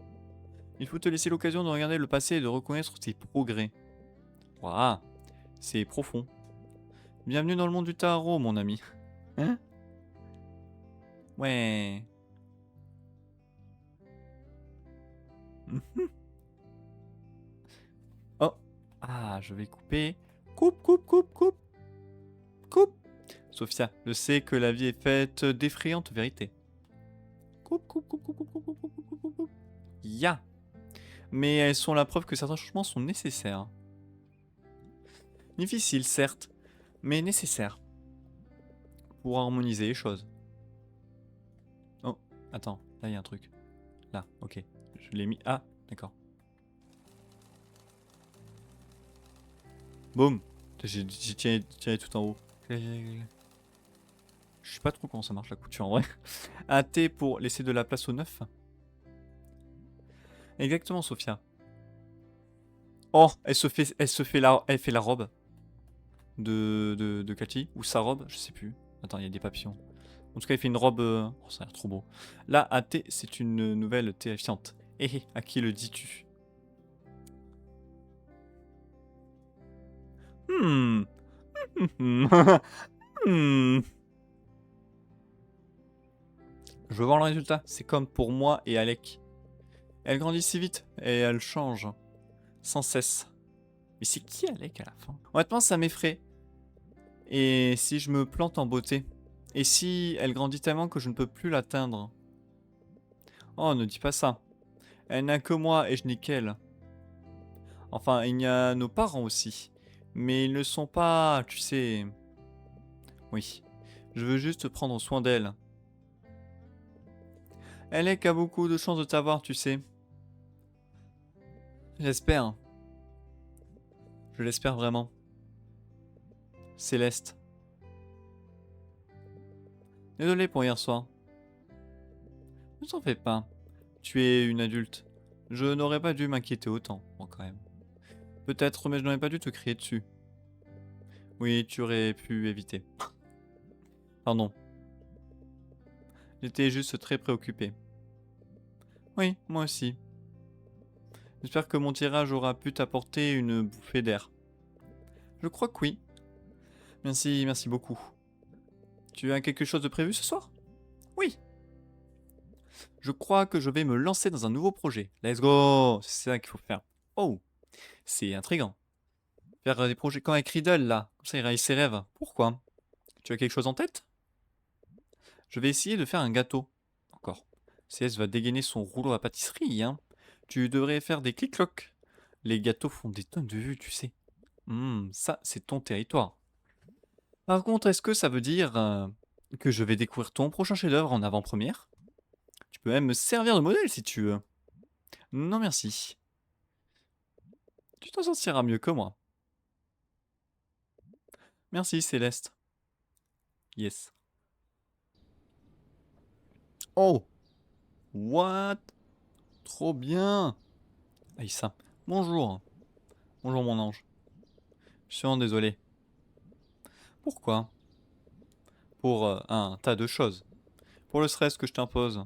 Il faut te laisser l'occasion de regarder le passé et de reconnaître tes progrès. Waouh, c'est profond. Bienvenue dans le monde du tarot, mon ami. Hein? Ouais. Oh. Ah, je vais couper. Coupe, coupe, coupe, coupe. Coupe. Sophia, je sais que la vie est faite d'effrayantes vérités. Coupe, coupe, coupe, coupe, coupe, coupe, coupe, coupe, coupe, coupe, coupe. Ya. Mais elles sont la preuve que certains changements sont nécessaires. Difficiles, certes, mais nécessaires. Pour harmoniser les choses. Oh, attends, là il y a un truc. Là, ok. Je l'ai mis. Ah, d'accord. Boum. J'ai tiré tout en haut. Je sais pas trop comment ça marche la couture en vrai. Un T pour laisser de la place au neuf. Exactement, Sophia. Oh, elle fait la robe de Cathy. Ou sa robe, je sais plus. Attends, il y a des papillons. En tout cas, il fait une robe... Oh, ça a l'air trop beau. Là, AT, c'est une nouvelle terrifiante. Hé hé, à qui le dis-tu? Hmm. Hmm. Je veux voir le résultat. C'est comme pour moi et Alec. Elle grandit si vite et elle change sans cesse. Mais c'est qui Alec à la fin? Honnêtement, ça m'effraie. Et si je me plante en beauté? Et si elle grandit tellement que je ne peux plus l'atteindre? Oh, ne dis pas ça. Elle n'a que moi et je n'ai qu'elle. Enfin, il y a nos parents aussi. Mais ils ne sont pas, tu sais... Oui. Je veux juste prendre soin d'elle. Alec a beaucoup de chance de t'avoir, tu sais. J'espère. Je l'espère vraiment. Céleste. Désolé pour hier soir. Ne t'en fais pas. Tu es une adulte. Je n'aurais pas dû m'inquiéter autant, bon, quand même. Peut-être, mais je n'aurais pas dû te crier dessus. Oui, tu aurais pu éviter. Pardon. J'étais juste très préoccupé. Oui, moi aussi. J'espère que mon tirage aura pu t'apporter une bouffée d'air. Je crois que oui. Merci, merci beaucoup. Tu as quelque chose de prévu ce soir? Oui. Je crois que je vais me lancer dans un nouveau projet. Let's go! C'est ça qu'il faut faire. Oh, c'est intriguant. Faire des projets comme avec Riddle là. Comme ça, il réalise ses rêves. Pourquoi? Tu as quelque chose en tête? Je vais essayer de faire un gâteau. Encore. CS va dégainer son rouleau à pâtisserie, hein. Tu devrais faire des clic-clocs. Les gâteaux font des tonnes de vues, tu sais. Ça, c'est ton territoire. Par contre, est-ce que ça veut dire que je vais découvrir ton prochain chef-d'œuvre en avant-première? Tu peux même me servir de modèle si tu veux. Non, merci. Tu t'en sortiras mieux que moi. Merci, Céleste. Yes. Oh! What? Trop bien! Aïssa. Bonjour. Bonjour, mon ange. Je suis vraiment désolé. Pourquoi? Pour un tas de choses. Pour le stress que je t'impose.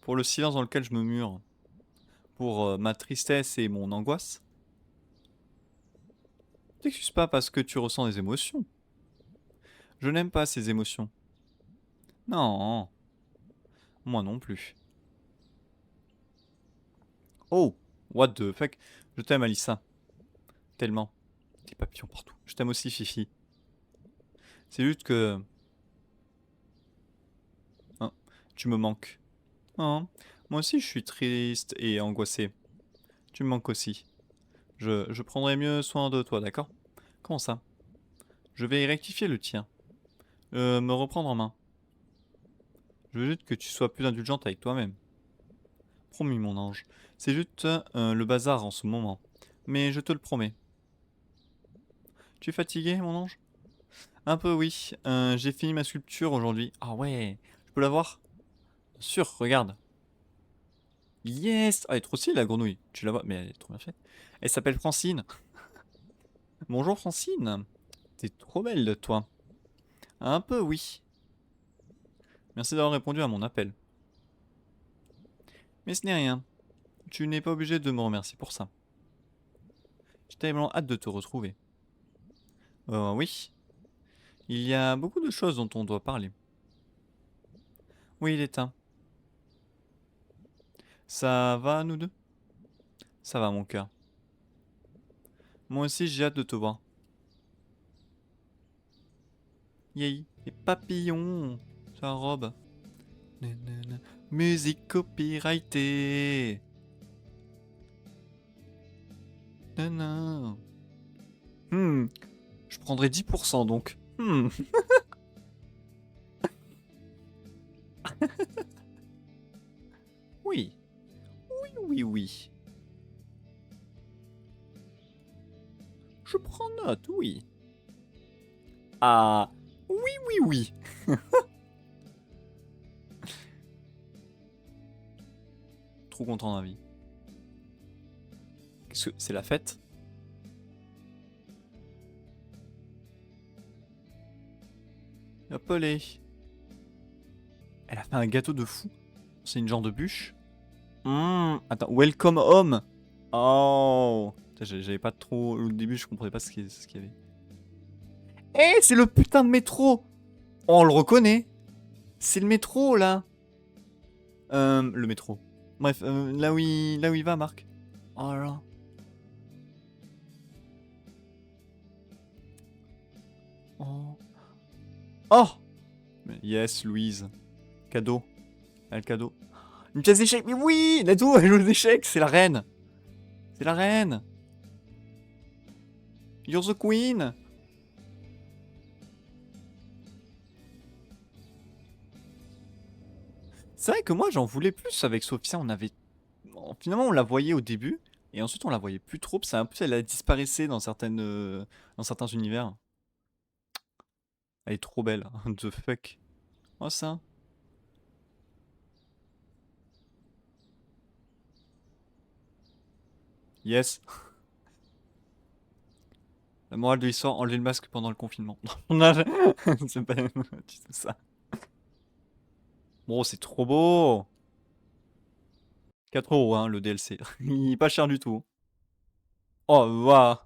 Pour le silence dans lequel je me mure. Pour ma tristesse et mon angoisse. T'excuses pas parce que tu ressens des émotions. Je n'aime pas ces émotions. Non, moi non plus. Oh, what the fuck. Je t'aime, Alissa. Tellement. Des papillons partout. Je t'aime aussi, Fifi. C'est juste que... hein, tu me manques. Hein, moi aussi, je suis triste et angoissé. Tu me manques aussi. Je prendrai mieux soin de toi, d'accord? Comment ça? Je vais rectifier le tien. Me reprendre en main. Je veux juste que tu sois plus indulgente avec toi-même. Promis, mon ange. C'est juste le bazar en ce moment. Mais je te le promets. Tu es fatigué, mon ange? Un peu, oui. J'ai fini ma sculpture aujourd'hui. Ah ouais. Je peux la voir? Bien sûr, regarde. Yes! Ah, elle est trop stylée, la grenouille. Tu la vois? Mais elle est trop bien faite. Elle s'appelle Francine. Bonjour, Francine. T'es trop belle de toi. Un peu, oui. Merci d'avoir répondu à mon appel. Mais ce n'est rien. Tu n'es pas obligé de me remercier pour ça. J'ai tellement hâte de te retrouver. Oui. Il y a beaucoup de choses dont on doit parler. Oui, il est temps. Ça va, nous deux? Ça va, mon cœur. Moi aussi, j'ai hâte de te voir. Yay, les papillons, sa robe. Nanana. Musique copyrightée. Nanana. Je prendrai 10% donc. Oui, oui, oui, oui. Je prends note, oui. Ah, oui, oui, oui. Trop content de la vie. Parce que c'est la fête. Hop les. Elle a fait un gâteau de fou. C'est une genre de bûche. Attends, welcome home. Oh. J'avais pas trop... Au début, je comprenais pas ce qu'il y avait. Eh, c'est le putain de métro. Oh, on le reconnaît. C'est le métro, là. Le métro. Bref, là où il va, Marc. Oh là. Oh. Oh. Yes, Louise. Cadeau. Elle le cadeau. Une pièce d'échecs. Mais oui, Nato, elle joue aux échecs. C'est la reine. C'est la reine. You're the queen. C'est vrai que moi, j'en voulais plus avec Sophia. On avait... Finalement, on la voyait au début. Et ensuite, on la voyait plus trop. Ça, un peu, elle a disparaissé dans dans certains univers. Elle est trop belle. The fuck. Oh, ça. Yes. La morale de l'histoire, enlever le masque pendant le confinement. On a... C'est pas... Tu sais ça. Bon, c'est trop beau. 4 € hein, le DLC. Il est pas cher du tout. Oh, waouh.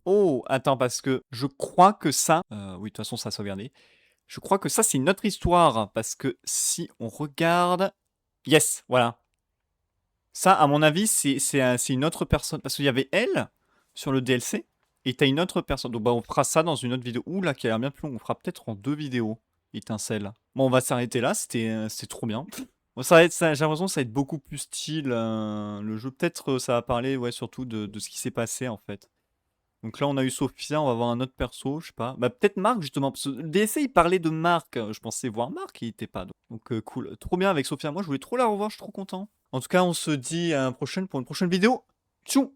Oh, attends, parce que je crois que ça... oui, de toute façon, ça a sauvegardé. Je crois que ça, c'est une autre histoire. Parce que si on regarde... Yes, voilà. Ça, à mon avis, c'est une autre personne. Parce qu'il y avait elle sur le DLC. Et t'as une autre personne. Donc, bah, on fera ça dans une autre vidéo. Ouh, là, qui a l'air bien plus long. On fera peut-être en 2 vidéos. Étincelle. Bon, on va s'arrêter là. C'était trop bien. Bon, j'ai l'impression que ça va être beaucoup plus style. Le jeu, peut-être, ça va parler, ouais, surtout de ce qui s'est passé, en fait. Donc là, on a eu Sophia, on va voir un autre perso, je sais pas. Bah, peut-être Marc, justement. Parce que le DLC, il parlait de Marc. Je pensais voir Marc, il était pas. Donc, cool. Trop bien avec Sophia. Moi, je voulais trop la revoir, je suis trop content. En tout cas, on se dit à la prochaine pour une prochaine vidéo. Tchou!